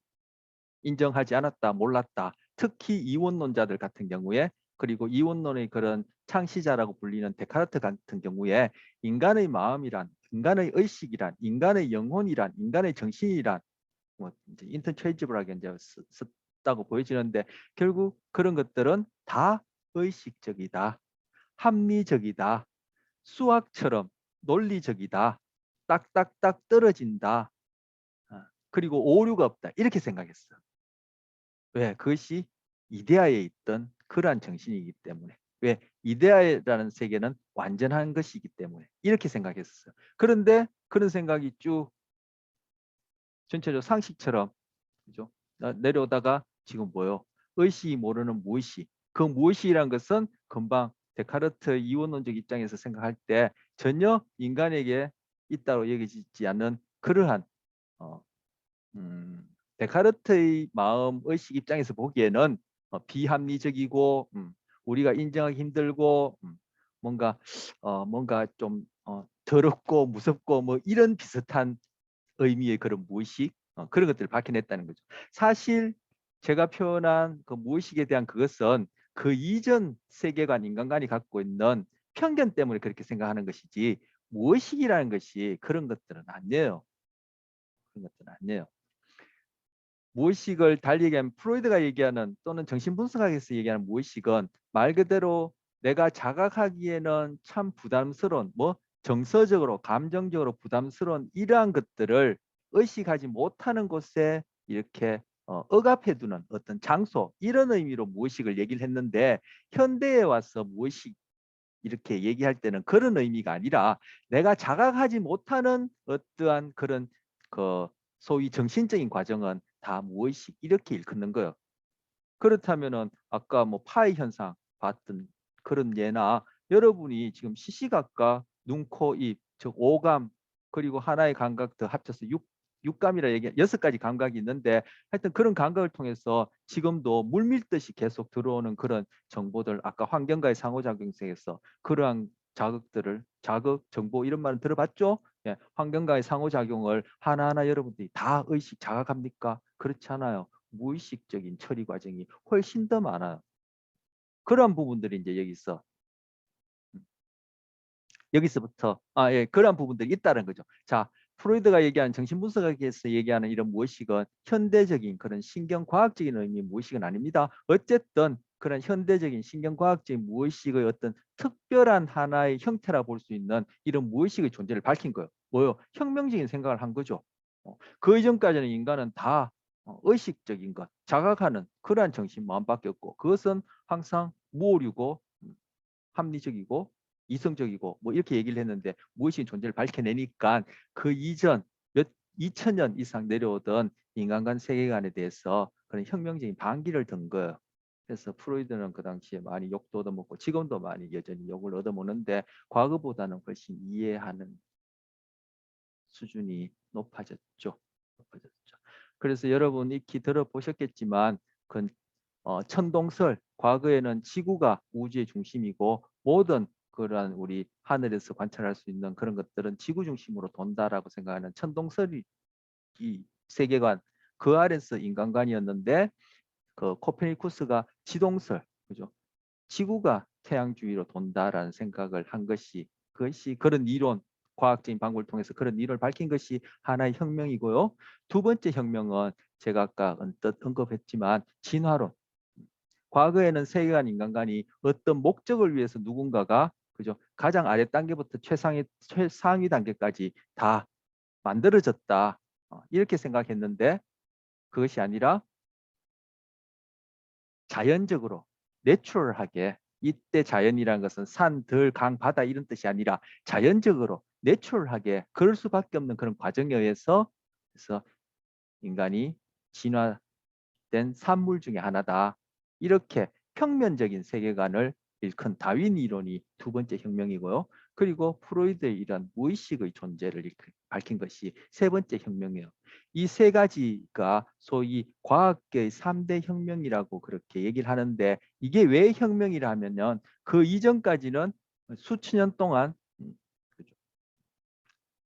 인정하지 않았다, 몰랐다. 특히 이원론자들 같은 경우에 그리고 이원론의 그런 창시자라고 불리는 데카르트 같은 경우에 인간의 마음이란, 인간의 의식이란, 인간의 영혼이란, 인간의 정신이란 뭐 이제 인터체인지블하게 이제 썼다고 보여지는데 결국 그런 것들은 다 의식적이다, 합리적이다, 수학처럼 논리적이다, 딱딱딱 떨어진다, 그리고 오류가 없다 이렇게 생각했어. 왜? 그것이 이데아에 있던 그러한 정신이기 때문에. 왜? 이데아라는 세계는 완전한 것이기 때문에 이렇게 생각했어요. 그런데 그런 생각이 쭉 전체적으로 상식처럼 그죠? 내려오다가 지금 뭐요? 의식이 모르는 무의식. 그 무의식이란 것은 금방 데카르트 이원론적 입장에서 생각할 때 전혀 인간에게 있다고 여겨지지 않는 그러한 어, 데카르트의 마음 의식 입장에서 보기에는 비합리적이고 우리가 인정하기 힘들고 뭔가 좀 더럽고 무섭고 뭐 이런 비슷한 의미의 그런 무의식 그런 것들을 밝혀냈다는 거죠. 사실 제가 표현한 그 무의식에 대한 그것은 그 이전 세계관, 인간관이 갖고 있는 편견 때문에 그렇게 생각하는 것이지 무의식이라는 것이 그런 것들은 아니에요. 그런 것들은 아니에요. 무의식을 달리 얘기하면 프로이드가 얘기하는 또는 정신분석학에서 얘기하는 무의식은 말 그대로 내가 자각하기에는 참 부담스러운 뭐 정서적으로 감정적으로 부담스러운 이러한 것들을 의식하지 못하는 곳에 이렇게 억압해 두는 어떤 장소 이런 의미로 무의식을 얘기를 했는데 현대에 와서 무의식 이렇게 얘기할 때는 그런 의미가 아니라 내가 자각하지 못하는 어떠한 그런 그 소위 정신적인 과정은 다 무의식 이렇게 일컫는 거예요. 그렇다면은 아까 뭐 파이 현상 봤던 그런 예나 여러분이 지금 시시각각 눈, 코, 입, 즉 오감 그리고 하나의 감각 더 합쳐서 육감이라 얘기 6가지 감각이 있는데 하여튼 그런 감각을 통해서 지금도 물밀듯이 계속 들어오는 그런 정보들 아까 환경과의 상호작용에서 그러한 자극, 정보 이런 말은 들어봤죠? 예, 환경과의 상호작용을 하나하나 여러분들이 다 의식 자각합니까? 그렇지 않아요. 무의식적인 처리 과정이 훨씬 더 많아요. 그런 부분들이 이제 여기서부터 예, 그런 부분들이 있다는 거죠. 자, 프로이드가 얘기하는 정신분석학에서 얘기하는 이런 무의식은 현대적인 그런 신경과학적인 의미의 무의식은 아닙니다. 어쨌든 그런 현대적인 신경과학적인 무의식의 어떤 특별한 하나의 형태라 볼 수 있는 이런 무의식의 존재를 밝힌 거예요. 뭐요? 혁명적인 생각을 한 거죠. 그 이전까지는 인간은 다 의식적인 것, 자각하는 그러한 정신 마음밖에 없고 그것은 항상 무오류고 합리적이고 이성적이고 뭐 이렇게 얘기를 했는데 무의식의 존재를 밝혀내니까 그 이전 몇 2000년 이상 내려오던 인간관 세계관에 대해서 그런 혁명적인 반기를 든 거예요. 그래서 프로이드는 그 당시에 많이 욕도 얻어먹고 지금도 많이 여전히 욕을 얻어먹는데 과거보다는 훨씬 이해하는 수준이 높아졌죠. 높아졌죠. 그래서 여러분 익히 들어보셨겠지만 그 천동설, 과거에는 지구가 우주의 중심이고 모든 그러한 우리 하늘에서 관찰할 수 있는 그런 것들은 지구 중심으로 돈다라고 생각하는 천동설이 이 세계관 그 아래서 인간관이었는데 그 코페르니쿠스가 지동설, 그죠? 지구가 태양 주위로 돈다라는 생각을 한 것이 그것이 그런 이론 과학적인 방법을 통해서 그런 이론을 밝힌 것이 하나의 혁명이고요. 두 번째 혁명은 제가 아까 언뜻 언급했지만 진화론. 과거에는 세계관 인간관이 어떤 목적을 위해서 누군가가 그죠 가장 아래 단계부터 최상위 단계까지 다 만들어졌다 이렇게 생각했는데 그것이 아니라 자연적으로 내추럴하게 이때 자연이라는 것은 산, 들, 강, 바다 이런 뜻이 아니라 자연적으로 내추럴하게 그럴 수밖에 없는 그런 과정에 의해서 그래서 인간이 진화된 산물 중에 하나다. 이렇게 평면적인 세계관을 일컫 다윈 이론이 두 번째 혁명이고요. 그리고 프로이드의 이런 무의식의 존재를 밝힌 것이 세 번째 혁명이에요. 이 세 가지가 소위 과학계의 3대 혁명이라고 그렇게 얘기를 하는데 이게 왜 혁명이라 하면요. 그 이전까지는 수천 년 동안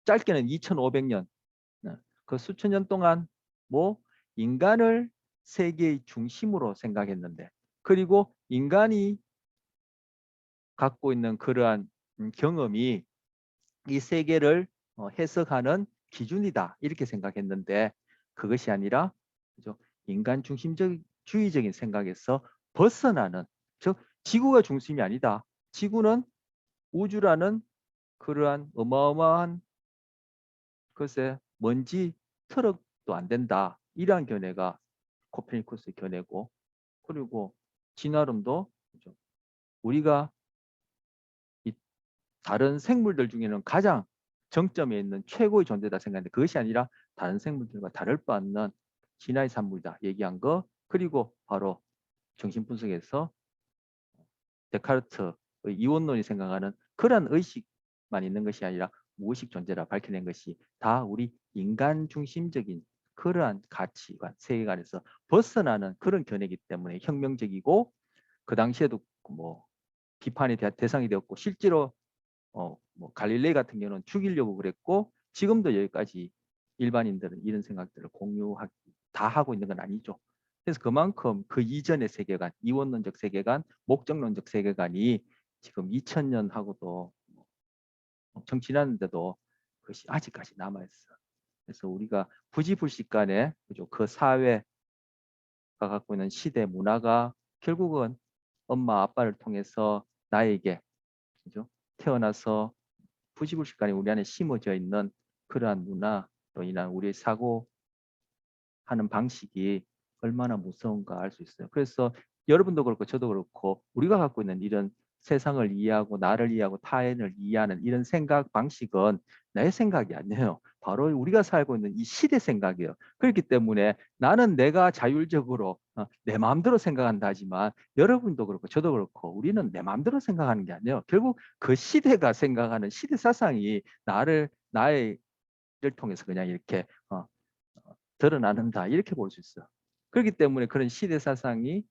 짧게는 2500년 그 수천 년 동안 뭐 인간을 세계의 중심으로 생각했는데 그리고 인간이 갖고 있는 그러한 경험이 이 세계를 해석하는 기준이다 이렇게 생각했는데 그것이 아니라 그죠? 인간 중심주의적인 생각에서 벗어나는 즉 지구가 중심이 아니다. 지구는 우주라는 그러한 어마어마한 것에 먼지 트럭도 안 된다. 이러한 견해가 코페르니쿠스의 견해고 그리고 진화론도 그죠? 우리가 이 다른 생물들 중에는 가장 정점에 있는 최고의 존재다 생각하는데 그것이 아니라 다른 생물들과 다를 바 없는 진화의 산물이다 얘기한 거 그리고 바로 정신분석에서 데카르트의 이원론이 생각하는 그런 의식만 있는 것이 아니라 무의식 존재라 밝혀낸 것이 다 우리 인간 중심적인 그러한 가치관, 세계관에서 벗어나는 그런 견해이기 때문에 혁명적이고 그 당시에도 뭐 비판의 대상이 되었고 실제로 뭐 갈릴레이 같은 경우는 죽이려고 그랬고 지금도 여기까지 일반인들은 이런 생각들을 공유하다 하고 있는 건 아니죠. 그래서 그만큼 그 이전의 세계관, 이원론적 세계관, 목적론적 세계관이 지금 2000년하고도 엄청 지났는데도 그것이 아직까지 남아있어. 그래서 우리가 부지불식간에 그죠? 그 사회가 갖고 있는 시대 문화가 결국은 엄마 아빠를 통해서 나에게 그죠? 태어나서 부지불식간에 우리 안에 심어져 있는 그러한 문화로 인한 우리의 사고하는 방식이 얼마나 무서운가 알 수 있어요. 그래서 여러분도 그렇고 저도 그렇고 우리가 갖고 있는 이런 세상을 이해하고 나를 이해하고 타인을 이해하는 이런 생각 방식은 내 생각이 아니에요. 바로 우리가 살고 있는 이 시대 생각이에요. 그렇기 때문에 나는 내가 자율적으로 내 마음대로 생각한다 하지만 여러분도 그렇고 저도 그렇고 우리는 내 마음대로 생각하는 게 아니에요. 결국 그 시대가 생각하는 시대 사상이 나의 를 통해서 그냥 이렇게 드러나는다 이렇게 볼 수 있어. 그렇기 때문에 그런 시대 사상이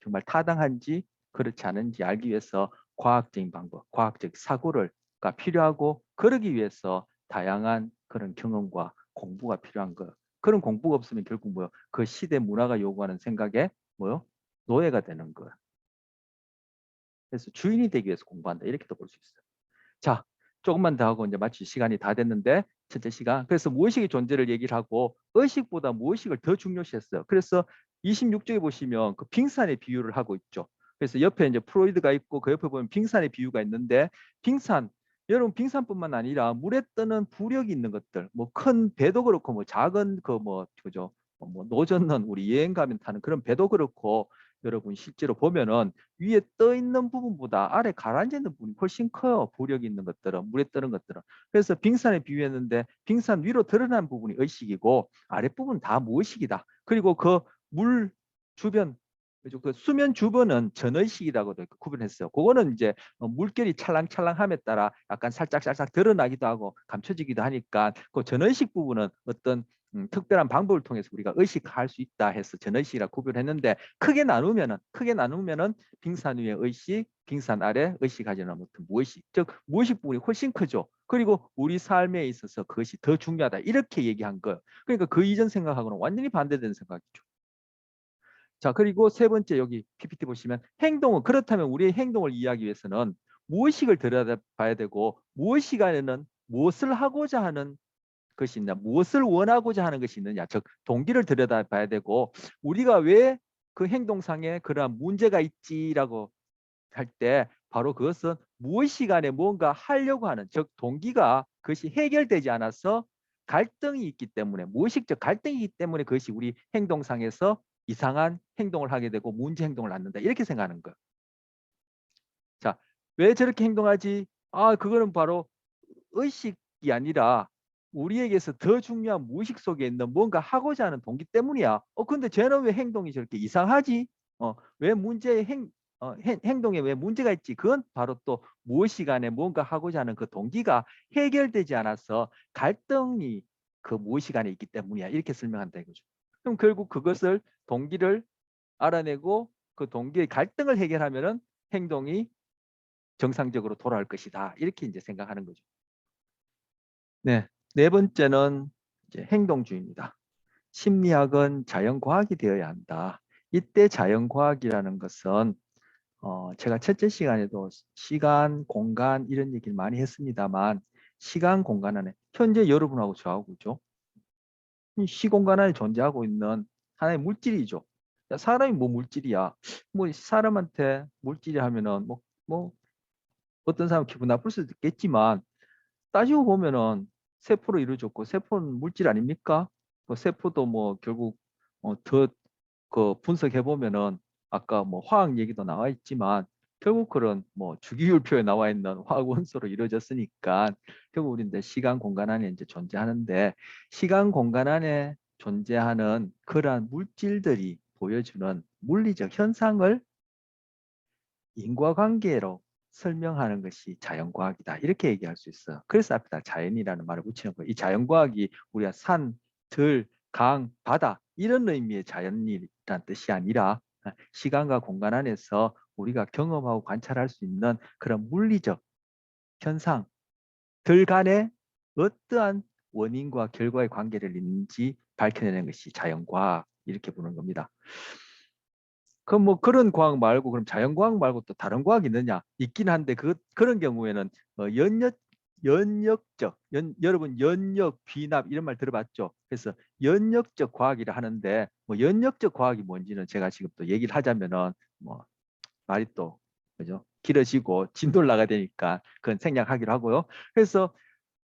정말 타당한지 그렇지 않은지 알기 위해서 과학적인 방법, 과학적 사고가 필요하고 그러기 위해서 다양한 그런 경험과 공부가 필요한 거예요. 그런 공부가 없으면 결국 뭐요? 그 시대 문화가 요구하는 생각에 뭐요? 노예가 되는 거예요. 그래서 주인이 되기 위해서 공부한다 이렇게도 볼 수 있어요. 자, 조금만 더 하고 이제 마치 시간이 다 됐는데 첫째 시간. 그래서 무의식의 존재를 얘기를 하고 의식보다 무의식을 더 중요시했어요. 그래서 26쪽에 보시면 그 빙산의 비유를 하고 있죠. 그래서 옆에 이제 프로이드가 있고 그 옆에 보면 빙산의 비유가 있는데 빙산 여러분 빙산뿐만 아니라 물에 뜨는 부력이 있는 것들 뭐 큰 배도 그렇고 뭐 작은 그 뭐 그죠 뭐 노젓는 우리 여행 가면 타는 그런 배도 그렇고 여러분 실제로 보면은 위에 떠 있는 부분보다 아래 가라앉아 있는 부분이 훨씬 커요. 부력이 있는 것들은 물에 뜨는 것들은. 그래서 빙산에 비유했는데 빙산 위로 드러난 부분이 의식이고 아랫부분 다 무의식이다. 그리고 그 물 주변 그죠? 그 수면 주변은 전의식이라고도 구분했어요. 그거는 이제 물결이 찰랑찰랑함에 따라 약간 살짝살짝 드러나기도 하고 감춰지기도 하니까 그 전의식 부분은 어떤 특별한 방법을 통해서 우리가 의식할 수 있다 해서 전의식이라 구별했는데 크게 나누면은 빙산 위에 의식, 빙산 아래 의식하지는 못한 무의식, 즉 무의식 부분이 훨씬 크죠. 그리고 우리 삶에 있어서 그것이 더 중요하다 이렇게 얘기한 거예요. 그러니까 그 이전 생각하고는 완전히 반대되는 생각이죠. 자, 그리고 세 번째 여기 PPT 보시면 행동은 그렇다면 우리의 행동을 이해하기 위해서는 무의식을 들여다봐야 되고 무의식 안에는 무엇을 하고자 하는 것이 있냐, 무엇을 원하고자 하는 것이 있느냐, 즉 동기를 들여다봐야 되고 우리가 왜 그 행동상에 그러한 문제가 있지라고 할 때 바로 그것은 무의식 안에 뭔가 하려고 하는 즉 동기가 그것이 해결되지 않아서 갈등이 있기 때문에 무의식적 갈등이 있기 때문에 그것이 우리 행동상에서 이상한 행동을 하게 되고 문제 행동을 낳는다 이렇게 생각하는 거예요. 자, 왜 저렇게 행동하지? 아, 그거는 바로 의식이 아니라 우리에게서 더 중요한 무의식 속에 있는 뭔가 하고자 하는 동기 때문이야. 근데 쟤는 왜 행동이 저렇게 이상하지? 왜 행동에 왜 문제가 있지? 그건 바로 또 무의식 안에 뭔가 하고자 하는 그 동기가 해결되지 않아서 갈등이 그 무의식 안에 있기 때문이야. 이렇게 설명한다 이거죠. 그럼 결국 그것을 동기를 알아내고 그 동기의 갈등을 해결하면은 행동이 정상적으로 돌아올 것이다. 이렇게 이제 생각하는 거죠. 네, 네 번째는 이제 행동주의입니다. 심리학은 자연과학이 되어야 한다. 이때 자연과학이라는 것은 제가 첫째 시간에도 시간, 공간 이런 얘기를 많이 했습니다만 시간, 공간 안에 현재 여러분하고 저하고죠. 이 시공간 안에 존재하고 있는 하나의 물질이죠. 야, 사람이 뭐 물질이야. 뭐 사람한테 물질이 하면은 뭐 어떤 사람 기분 나쁠 수도 있겠지만 따지고 보면은 세포로 이루어졌고 세포는 물질 아닙니까? 그 세포도 뭐 결국 더 그 분석해 보면은 아까 뭐 화학 얘기도 나와 있지만 결국 그런 뭐 주기율표에 나와 있는 화학 원소로 이루어졌으니까 결국 우리는 이제 시간 공간 안에 이제 존재하는데 시간 공간 안에 존재하는 그러한 물질들이 보여주는 물리적 현상을 인과관계로 설명하는 것이 자연과학이다. 이렇게 얘기할 수 있어. 그래서 앞에다 자연이라는 말을 붙이는 거예요. 이 자연과학이 우리가 산, 들, 강, 바다 이런 의미의 자연이라는 뜻이 아니라 시간과 공간 안에서 우리가 경험하고 관찰할 수 있는 그런 물리적 현상들 간에 어떠한 원인과 결과의 관계를 있는지 밝혀내는 것이 자연과학. 이렇게 보는 겁니다. 그럼 뭐 그런 과학 말고 그럼 자연과학 말고 또 다른 과학이 있느냐? 있긴 한데 그런 경우에는 여러분 연역, 귀납 이런 말 들어봤죠? 그래서 연역적 과학이라 하는데 뭐 연역적 과학이 뭔지는 제가 지금 또 얘기를 하자면은 뭐 말이 또 그죠? 길어지고 진도를 나가야 되니까 그건 생략하기로 하고요. 그래서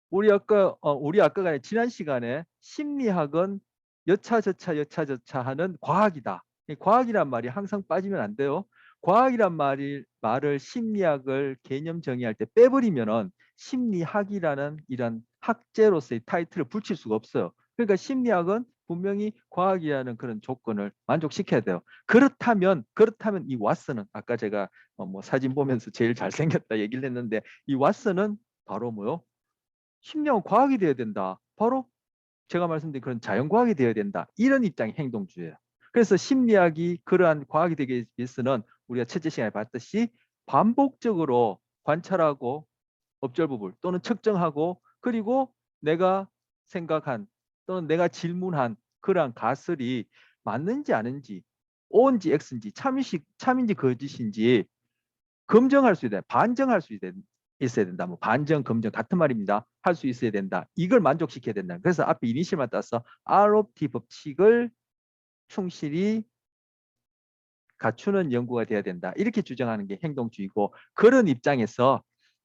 우리 아까가 지난 시간에 심리학은 여차저차 하는 과학이다. 이 과학이란 말이 항상 빠지면 안 돼요. 과학이란 말을 심리학을 개념 정의할 때 빼버리면은 심리학이라는 이런 학제로서의 타이틀을 붙일 수가 없어요. 그러니까 심리학은 분명히 과학이라는 그런 조건을 만족시켜야 돼요. 그렇다면 이 왓슨은 아까 제가 뭐 사진 보면서 제일 잘생겼다 얘기를 했는데 이 왓슨은 바로 뭐요? 심리학은 과학이 되어야 된다. 바로 제가 말씀드린 그런 자연과학이 되어야 된다. 이런 입장이 행동주의예요. 그래서 심리학이 그러한 과학이 되기 위해서는 우리가 첫째 시간에 봤듯이 반복적으로 관찰하고 observable 또는 측정하고 그리고 내가 생각한 또는 내가 질문한 그러한 가설이 맞는지 아닌지 O인지 X인지 참인지 거짓인지 검증할 수 있다. 반증할 수 있어야 된다. 뭐 반증, 검증 같은 말입니다. 할 수 있어야 된다. 이걸 만족시켜야 된다. 그래서 앞에 이니셜만 따서 ROT 법칙을 충실히 갖추는 연구가 돼야 된다. 이렇게 주장하는 게 행동주의고 그런 입장에서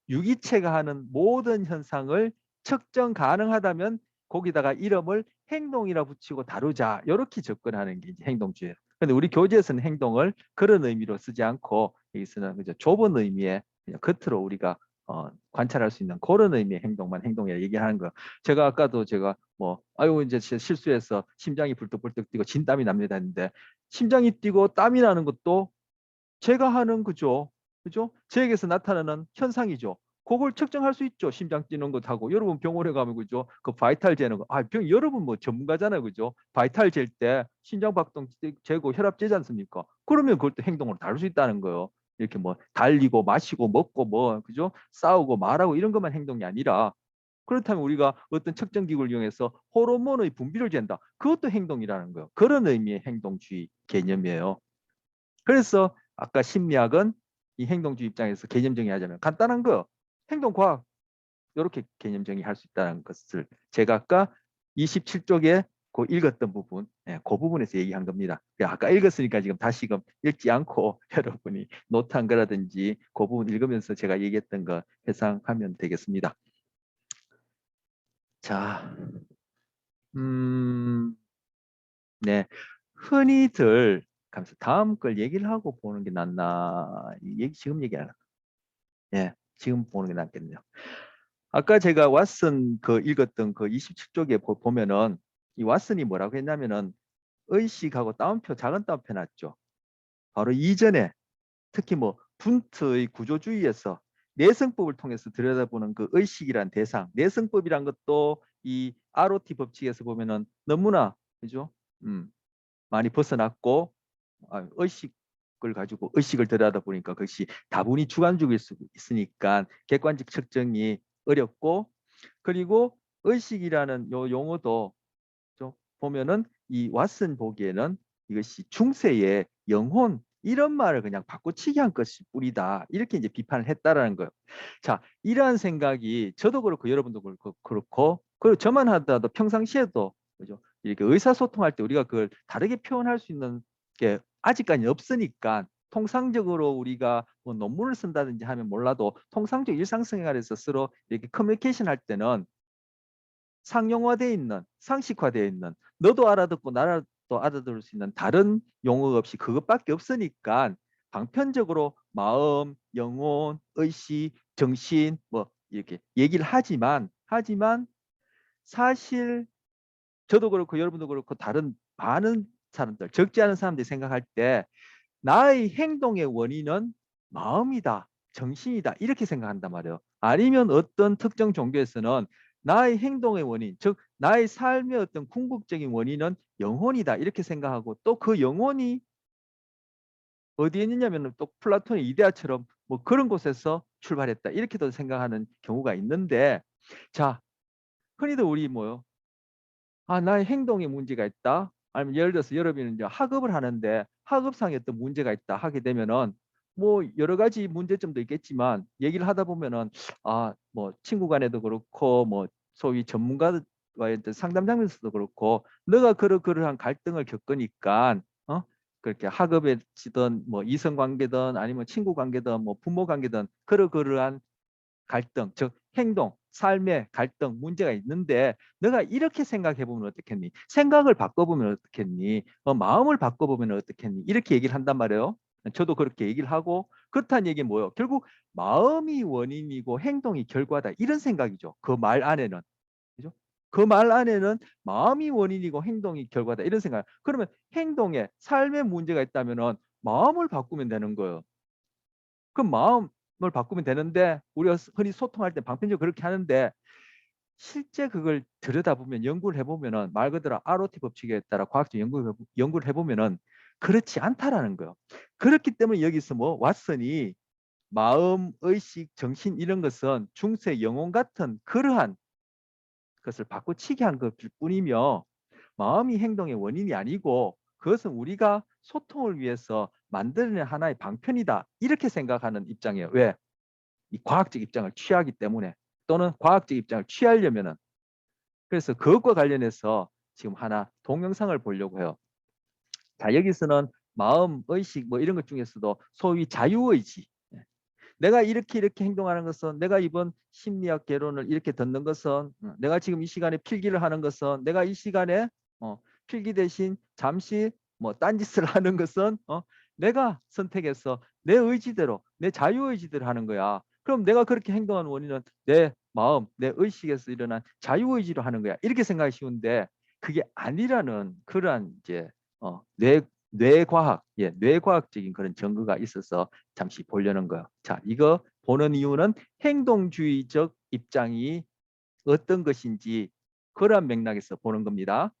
유기체가 하는 모든 현상을 측정 가능하다면 거기다가 이름을 행동이라 붙이고 다루자. 이렇게 접근하는 게 이제 행동주의예요. 근데 우리 교재에서는 행동을 그런 의미로 쓰지 않고 여기서는 그저 좁은 의미의 그냥 겉으로 우리가 관찰할 수 있는 그런 의미의 행동만 행동이라 얘기하는 거예요. 제가 아까도 제가 뭐 아유 이제 실수해서 심장이 불떡불떡 뛰고 진땀이 납니다 했는데 심장이 뛰고 땀이 나는 것도 제가 하는 그죠. 그죠? 제에게서 나타나는 현상이죠. 그걸 측정할 수 있죠. 심장 뛰는 것하고 여러분 병원에 가면 그죠? 그 바이탈 재는 거. 여러분 뭐 전문가잖아요. 그죠? 바이탈 잴 때 심장 박동 재고 혈압 재지 않습니까? 그러면 그걸 또 행동으로 다룰 수 있다는 거예요. 이렇게 뭐 달리고 마시고 먹고 뭐 그죠? 싸우고 말하고 이런 것만 행동이 아니라 그렇다면 우리가 어떤 측정 기구를 이용해서 호르몬의 분비를 잰다. 그것도 행동이라는 거예요. 그런 의미의 행동주의 개념이에요. 그래서 아까 심리학은 이 행동주의 입장에서 개념 정의하자면 간단한 거 행동과학 이렇게 개념 정의할 수 있다는 것을 제가 아까 27쪽에 그 읽었던 부분, 그 부분에서 얘기한 겁니다. 아까 읽었으니까 지금 다시금 읽지 않고 여러분이 노트한 거라든지 그 부분 읽으면서 제가 얘기했던 거 해상하면 되겠습니다. 자, 네, 흔히들 다음 걸 얘기를 하고 보는 게 낫나? 지금 얘기하나? 예, 지금 보는 게 낫겠네요. 아까 제가 왓슨 그 읽었던 그 27쪽에 보면은 이 왓슨이 뭐라고 했냐면은 의식하고 따옴표 작은 따옴표 놨죠. 바로 이전에 특히 뭐 분트의 구조주의에서 내성법을 통해서 들여다보는 그 의식이란 대상, 내성법이란 것도 이 ROT 법칙에서 보면은 너무나 그죠? 많이 벗어났고 의식을 가지고 의식을 들여다보니까 그것이 다분히 주관적일 수 있으니까 객관적 측정이 어렵고 그리고 의식이라는 요 용어도 좀 보면은 이 왓슨 보기에는 이것이 중세의 영혼 이런 말을 그냥 바꿔치기 한 것이 뿌리다 이렇게 이제 비판을 했다라는 거예요. 자, 이러한 생각이 저도 그렇고 여러분도 그렇고 그리고 저만 하더라도 평상시에도 그죠? 이렇게 의사소통할 때 우리가 그걸 다르게 표현할 수 있는 게 아직까지 없으니까 통상적으로 우리가 뭐 논문을 쓴다든지 하면 몰라도 통상적 일상생활에서 서로 이렇게 커뮤니케이션 할 때는 상용화되어 있는 상식화되어 있는 너도 알아듣고 나도 알아들을 수 있는 다른 용어 없이 그것밖에 없으니까 방편적으로 마음, 영혼, 의식, 정신 뭐 이렇게 얘기를 하지만 사실 저도 그렇고 여러분도 그렇고 다른 많은 사람들 적지 않은 사람들이 생각할 때 나의 행동의 원인은 마음이다, 정신이다 이렇게 생각한단 말이에요. 아니면 어떤 특정 종교에서는 나의 행동의 원인, 즉 나의 삶의 어떤 궁극적인 원인은 영혼이다 이렇게 생각하고 또 그 영혼이 어디에 있느냐면 또 플라톤의 이데아처럼 뭐 그런 곳에서 출발했다 이렇게도 생각하는 경우가 있는데 자 흔히들 우리 뭐요? 나의 행동에 문제가 있다. 아니면 예를 들어서 여러분이 이제 학업을 하는데 학업상에 어떤 문제가 있다 하게 되면은 뭐 여러 가지 문제점도 있겠지만 얘기를 하다 보면은 뭐 친구 간에도 그렇고 뭐 소위 전문가와의 어떤 상담 장면에서도 그렇고 너가 그러한 갈등을 겪으니까 그렇게 학업에지든 뭐 이성 관계든 아니면 친구 관계든 뭐 부모 관계든 그러한 갈등, 즉 행동, 삶의 갈등, 문제가 있는데 너가 이렇게 생각해 보면 어떻겠니? 생각을 바꿔보면 어떻겠니? 마음을 바꿔보면 어떻겠니? 이렇게 얘기를 한단 말이에요. 저도 그렇게 얘기를 하고 그렇다는 얘기는 뭐예요? 결국 마음이 원인이고 행동이 결과다. 이런 생각이죠. 그 말 안에는. 그죠? 그 말 안에는 마음이 원인이고 행동이 결과다. 이런 생각. 그러면 행동에 삶에 문제가 있다면은 마음을 바꾸면 되는 거예요. 그럼 마음을 바꾸면 되는데 우리가 흔히 소통할 때 방편적으로 그렇게 하는데 실제 그걸 들여다보면 연구를 해보면은 말 그대로 ROT 법칙에 따라 과학적 연구를 해보면은 그렇지 않다라는 거예요. 그렇기 때문에 여기서 뭐 왓슨이 마음, 의식, 정신 이런 것은 중세 영혼 같은 그러한 것을 바꿔치기 한 것일 뿐이며 마음이 행동의 원인이 아니고 그것은 우리가 소통을 위해서 만들어낸 하나의 방편이다. 이렇게 생각하는 입장이에요. 왜? 이 과학적 입장을 취하기 때문에 또는 과학적 입장을 취하려면은 그래서 그것과 관련해서 지금 하나 동영상을 보려고 해요. 자, 여기서는 마음, 의식 뭐 이런 것 중에서도 소위 자유의지. 내가 이렇게 행동하는 것은 내가 이번 심리학 개론을 이렇게 듣는 것은 내가 지금 이 시간에 필기를 하는 것은 내가 이 시간에 필기 대신 잠시 뭐 딴짓을 하는 것은 내가 선택해서 내 의지대로 내 자유의지대로 하는 거야. 그럼 내가 그렇게 행동하는 원인은 내 마음, 내 의식에서 일어난 자유의지로 하는 거야. 이렇게 생각이 쉬운데 그게 아니라는 그러한 이제 뇌과학, 뇌과학적인 그런 증거가 있어서 잠시 보려는 거예요. 자, 이거 보는 이유는 행동주의적 입장이 어떤 것인지 그런 맥락에서 보는 겁니다.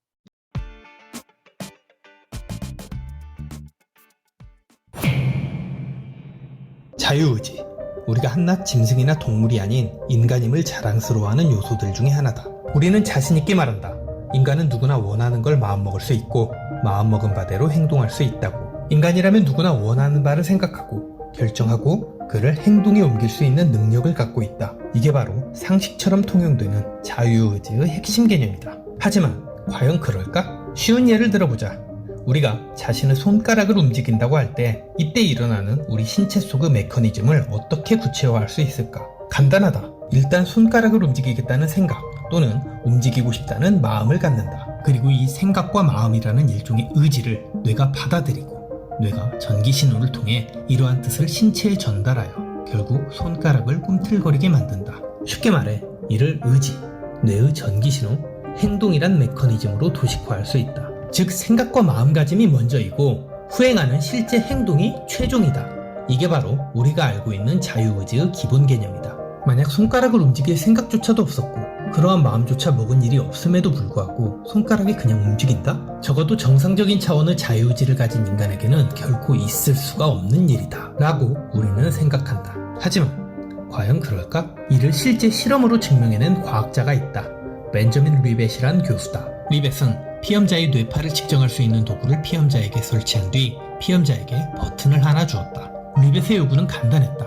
자유의지. 우리가 한낱 짐승이나 동물이 아닌 인간임을 자랑스러워하는 요소들 중에 하나다. 우리는 자신있게 말한다. 인간은 누구나 원하는 걸 마음먹을 수 있고 마음먹은 바대로 행동할 수 있다고. 인간이라면 누구나 원하는 바를 생각하고 결정하고 그를 행동에 옮길 수 있는 능력을 갖고 있다. 이게 바로 상식처럼 통용되는 자유의지의 핵심 개념이다. 하지만 과연 그럴까? 쉬운 예를 들어보자. 우리가 자신의 손가락을 움직인다고 할 때 이때 일어나는 우리 신체 속의 메커니즘을 어떻게 구체화할 수 있을까? 간단하다. 일단 손가락을 움직이겠다는 생각 또는 움직이고 싶다는 마음을 갖는다. 그리고 이 생각과 마음이라는 일종의 의지를 뇌가 받아들이고 뇌가 전기 신호를 통해 이러한 뜻을 신체에 전달하여 결국 손가락을 꿈틀거리게 만든다. 쉽게 말해 이를 의지, 뇌의 전기 신호, 행동이란 메커니즘으로 도식화할 수 있다. 즉 생각과 마음가짐이 먼저이고 후행하는 실제 행동이 최종이다. 이게 바로 우리가 알고 있는 자유의지의 기본 개념이다. 만약 손가락을 움직일 생각조차도 없었고 그러한 마음조차 먹은 일이 없음에도 불구하고 손가락이 그냥 움직인다? 적어도 정상적인 차원의 자유의지를 가진 인간에게는 결코 있을 수가 없는 일이다 라고 우리는 생각한다. 하지만 과연 그럴까? 이를 실제 실험으로 증명해낸 과학자가 있다. 벤저민 리벳이란 교수다. 리벳은 피험자의 뇌파를 측정할 수 있는 도구를 피험자에게 설치한 뒤 피험자에게 버튼을 하나 주었다. 리벳의 요구는 간단했다.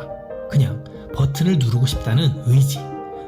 그냥 버튼을 누르고 싶다는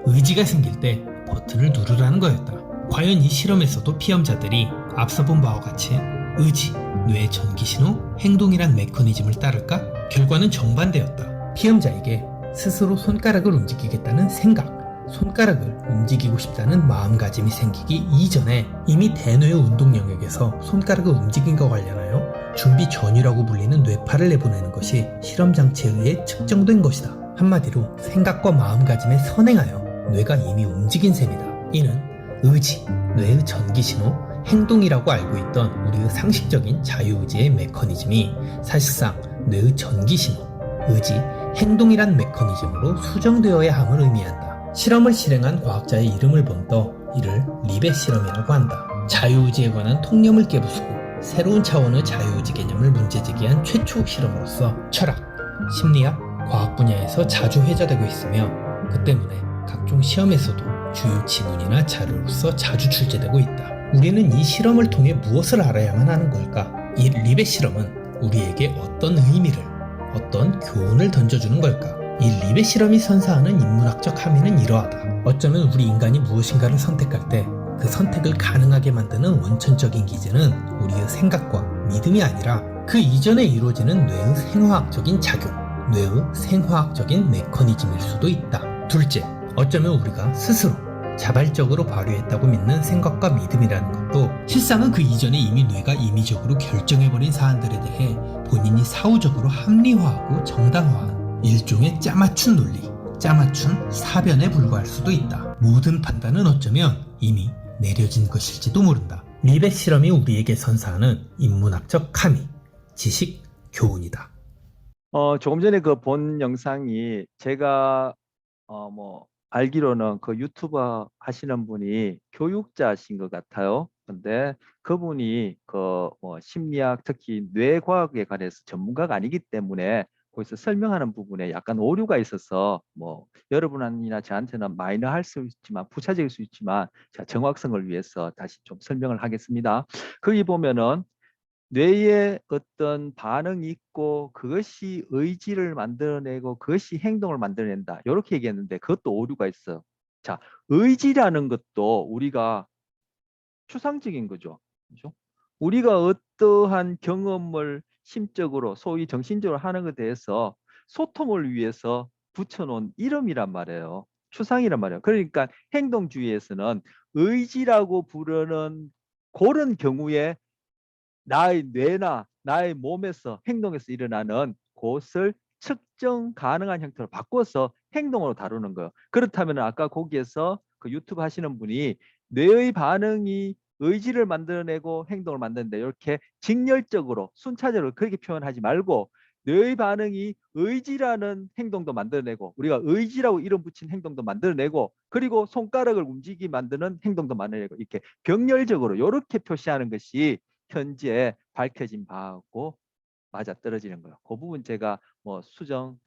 의지가 생길 때 버튼을 누르라는 거였다. 과연 이 실험에서도 피험자들이 앞서 본 바와 같이 의지, 뇌의 전기신호, 행동이란 메커니즘을 따를까? 결과는 정반대였다. 피험자에게 스스로 손가락을 움직이겠다는 생각, 손가락을 움직이고 싶다는 마음가짐이 생기기 이전에 이미 대뇌의 운동 영역에서 손가락을 움직임과 관련하여 준비 전이라고 불리는 뇌파를 내보내는 것이 실험 장치에 의해 측정된 것이다. 한마디로 생각과 마음가짐에 선행하여 뇌가 이미 움직인 셈이다. 이는 의지, 뇌의 전기신호, 행동이라고 알고 있던 우리의 상식적인 자유의지의 메커니즘이 사실상 뇌의 전기신호, 의지, 행동이란 메커니즘으로 수정되어야 함을 의미한다. 실험을 실행한 과학자의 이름을 번떠 이를 리벳 실험이라고 한다. 자유의지에 관한 통념을 깨부수고 새로운 차원의 자유의지 개념을 문제제기한 최초 실험으로서 철학, 심리학, 과학 분야에서 자주 회자되고 있으며 그 때문에 각종 시험에서도 주요 지문이나 자료로서 자주 출제되고 있다. 우리는 이 실험을 통해 무엇을 알아야만 하는 걸까? 이 리벳 실험은 우리에게 어떤 의미를, 어떤 교훈을 던져주는 걸까? 이 리벳 실험이 선사하는 인문학적 함의는 이러하다. 어쩌면 우리 인간이 무엇인가를 선택할 때 그 선택을 가능하게 만드는 원천적인 기제는 우리의 생각과 믿음이 아니라 그 이전에 이루어지는 뇌의 생화학적인 작용, 뇌의 생화학적인 메커니즘일 수도 있다. 둘째, 어쩌면 우리가 스스로 자발적으로 발휘했다고 믿는 생각과 믿음이라는 것도 실상은 그 이전에 이미 뇌가 임의적으로 결정해버린 사안들에 대해 본인이 사후적으로 합리화하고 정당화한 일종의 짜맞춘 논리, 짜맞춘 사변에 불과할 수도 있다. 모든 판단은 어쩌면 이미 내려진 것일지도 모른다. 리벳 실험이 우리에게 선사하는 인문학적 함의, 지식, 교훈이다. 조금 전에 그 본 영상이 제가 알기로는 그 유튜버 하시는 분이 교육자신 것 같아요. 근데 그분이 그 심리학 특히 뇌과학에 관해서 전문가가 아니기 때문에 거기서 설명하는 부분에 약간 오류가 있어서 여러분이나 저한테는 마이너할 수 있지만 부차적일 수 있지만 제가 정확성을 위해서 다시 좀 설명을 하겠습니다. 거기 보면은 뇌에 어떤 반응이 있고 그것이 의지를 만들어내고 그것이 행동을 만들어낸다. 이렇게 얘기했는데 그것도 오류가 있어요. 자, 의지라는 것도 우리가 추상적인 거죠. 그죠? 우리가 어떠한 경험을 심적으로 소위 정신적으로 하는 것에 대해서 소통을 위해서 붙여놓은 이름이란 말이에요. 추상이란 말이에요. 그러니까 행동주의에서는 의지라고 부르는 그런 경우에 나의 뇌나 나의 몸에서 행동에서 일어나는 그것을 측정 가능한 형태로 바꿔서 행동으로 다루는 거예요. 그렇다면 아까 거기에서 그 유튜브 하시는 분이 뇌의 반응이 의지를 만들어내고 행동을 만드는데 이렇게 직렬적으로 순차적으로 그렇게 표현하지 말고 뇌의 반응이 의지라는 행동도 만들어내고 우리가 의지라고 이름 붙인 행동도 만들어내고 그리고 손가락을 움직이게 만드는 행동도 만들어내고 이렇게 병렬적으로 이렇게 표시하는 것이 현재 밝혀진 바하고 맞아떨어지는 거예요. 그 부분 제가 수정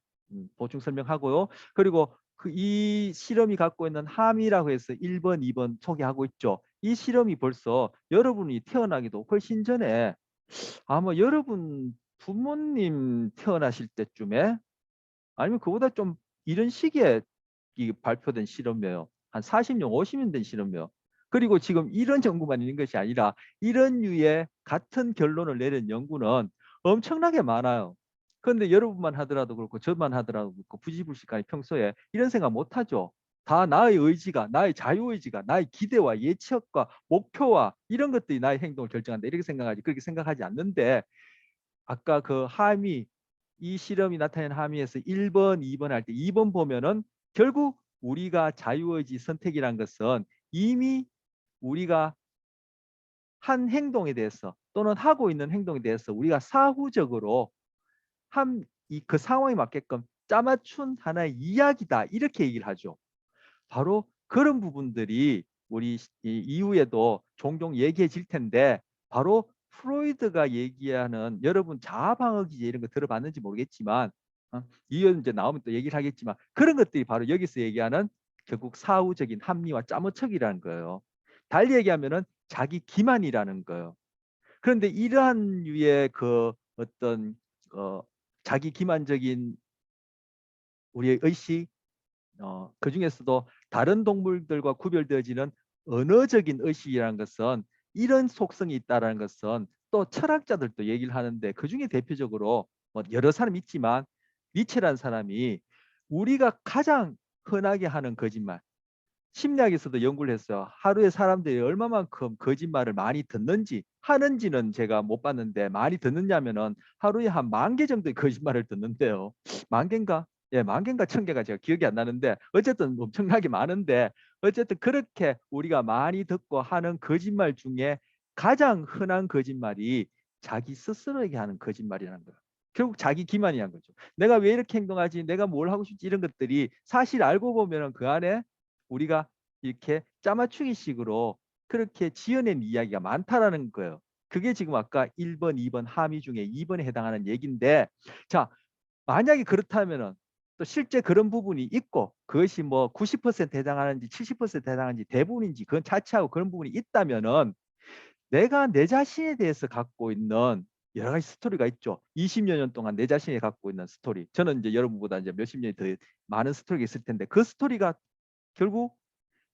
보충 설명하고요. 그리고 이 실험이 갖고 있는 함의라고 해서 1번, 2번 소개하고 있죠. 이 실험이 벌써 여러분이 태어나기도 훨씬 전에 아마 여러분 부모님 태어나실 때쯤에 아니면 그보다 좀 이런 시기에 발표된 실험이에요. 한 40년, 50년 된 실험이에요. 그리고 지금 이런 연구만 있는 것이 아니라 이런 류의 같은 결론을 내린 연구는 엄청나게 많아요. 그런데 여러분만 하더라도 그렇고 저만 하더라도 그렇고 부지불식간에 평소에 이런 생각 못 하죠. 다 나의 의지가, 나의 자유의지가, 나의 기대와 예측과 목표와 이런 것들이 나의 행동을 결정한다. 이렇게 생각하지. 그렇게 생각하지 않는데 아까 그 함의 이 실험이 나타낸 함의에서 1번, 2번 할 때 2번 보면은 결국 우리가 자유의지 선택이란 것은 이미 우리가 한 행동에 대해서 또는 하고 있는 행동에 대해서 우리가 사후적으로 그 상황에 맞게끔 짜맞춘 하나의 이야기다 이렇게 얘기를 하죠. 바로 그런 부분들이 우리 이후에도 종종 얘기해질 텐데 바로 프로이드가 얘기하는 여러분 자아방어기제 이런 거 들어봤는지 모르겠지만 이건 이제 나오면 또 얘기를 하겠지만 그런 것들이 바로 여기서 얘기하는 결국 사후적인 합리화 짜모척이라는 거예요. 달리 얘기하면은 자기 기만이라는 거예요. 그런데 이러한 류의 그 어떤 자기 기만적인 우리의 의식 그 중에서도 다른 동물들과 구별되어지는 언어적인 의식이라는 것은 이런 속성이 있다는 것은 또 철학자들도 얘기를 하는데 그 중에 대표적으로 여러 사람 있지만 니체라는 사람이 우리가 가장 흔하게 하는 거짓말 심리학에서도 연구를 했어요. 하루에 사람들이 얼마만큼 거짓말을 많이 듣는지 하는지는 제가 못 봤는데 많이 듣느냐면은 하루에 한 10,000개 정도의 거짓말을 듣는데요. 10,000개인가? 예, 10,000개인가 1,000개가 제가 기억이 안 나는데 어쨌든 엄청나게 많은데 어쨌든 그렇게 우리가 많이 듣고 하는 거짓말 중에 가장 흔한 거짓말이 자기 스스로에게 하는 거짓말이라는 거예요. 결국 자기 기만이란 거죠. 내가 왜 이렇게 행동하지? 내가 뭘 하고 싶지? 이런 것들이 사실 알고 보면은 그 안에 우리가 이렇게 짜맞추기식으로 그렇게 지어낸 이야기가 많다라는 거예요. 그게 지금 아까 1번, 2번 함의 중에 2번에 해당하는 얘기인데 자, 만약에 그렇다면은 또 실제 그런 부분이 있고 그것이 뭐 90% 해당하는지 70% 해당하는지 대부분인지 그건 차치하고 그런 부분이 있다면은 내가 내 자신에 대해서 갖고 있는 여러 가지 스토리가 있죠. 20여 년 동안 내 자신이 갖고 있는 스토리. 저는 이제 여러분보다 이제 몇십 년이 더 많은 스토리가 있을 텐데 그 스토리가 결국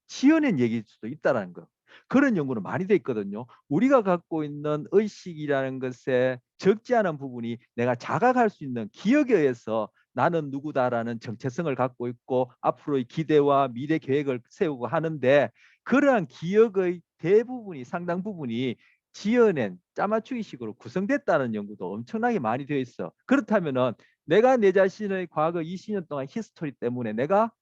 지어낸 얘기일 수도 있다는 거. 그런 연구는 많이 돼 있거든요. 우리가 갖고 있는 의식이라는 것에 적지 않은 부분이 내가 자각할 수 있는 기억에 의해서 나는 누구다라는 정체성을 갖고 있고 앞으로의 기대와 미래 계획을 세우고 하는데 그러한 기억의 대부분이 상당 부분이 지어낸 짜맞추기식으로 구성됐다는 연구도 엄청나게 많이 되어 있어. 그렇다면은 내가 내 자신의 과거 20년 동안 히스토리 때문에 내가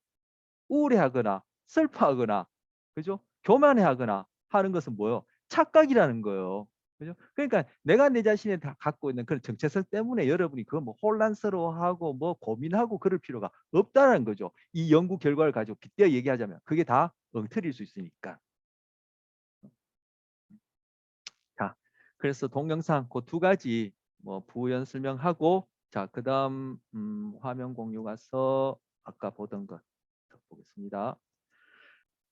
우울해하거나 슬퍼하거나 그죠? 교만해하거나 하는 것은 뭐요? 착각이라는 거예요. 그죠? 그러니까 내가 내 자신에 다 갖고 있는 그런 정체성 때문에 여러분이 그거 뭐 혼란스러워하고 뭐 고민하고 그럴 필요가 없다는 거죠. 이 연구 결과를 가지고 빗대어 얘기하자면 그게 다 엉터리일 수 있으니까. 자, 그래서 동영상 그 두 가지 뭐 부연 설명하고 자, 그다음 화면 공유 가서 아까 보던 것 보겠습니다.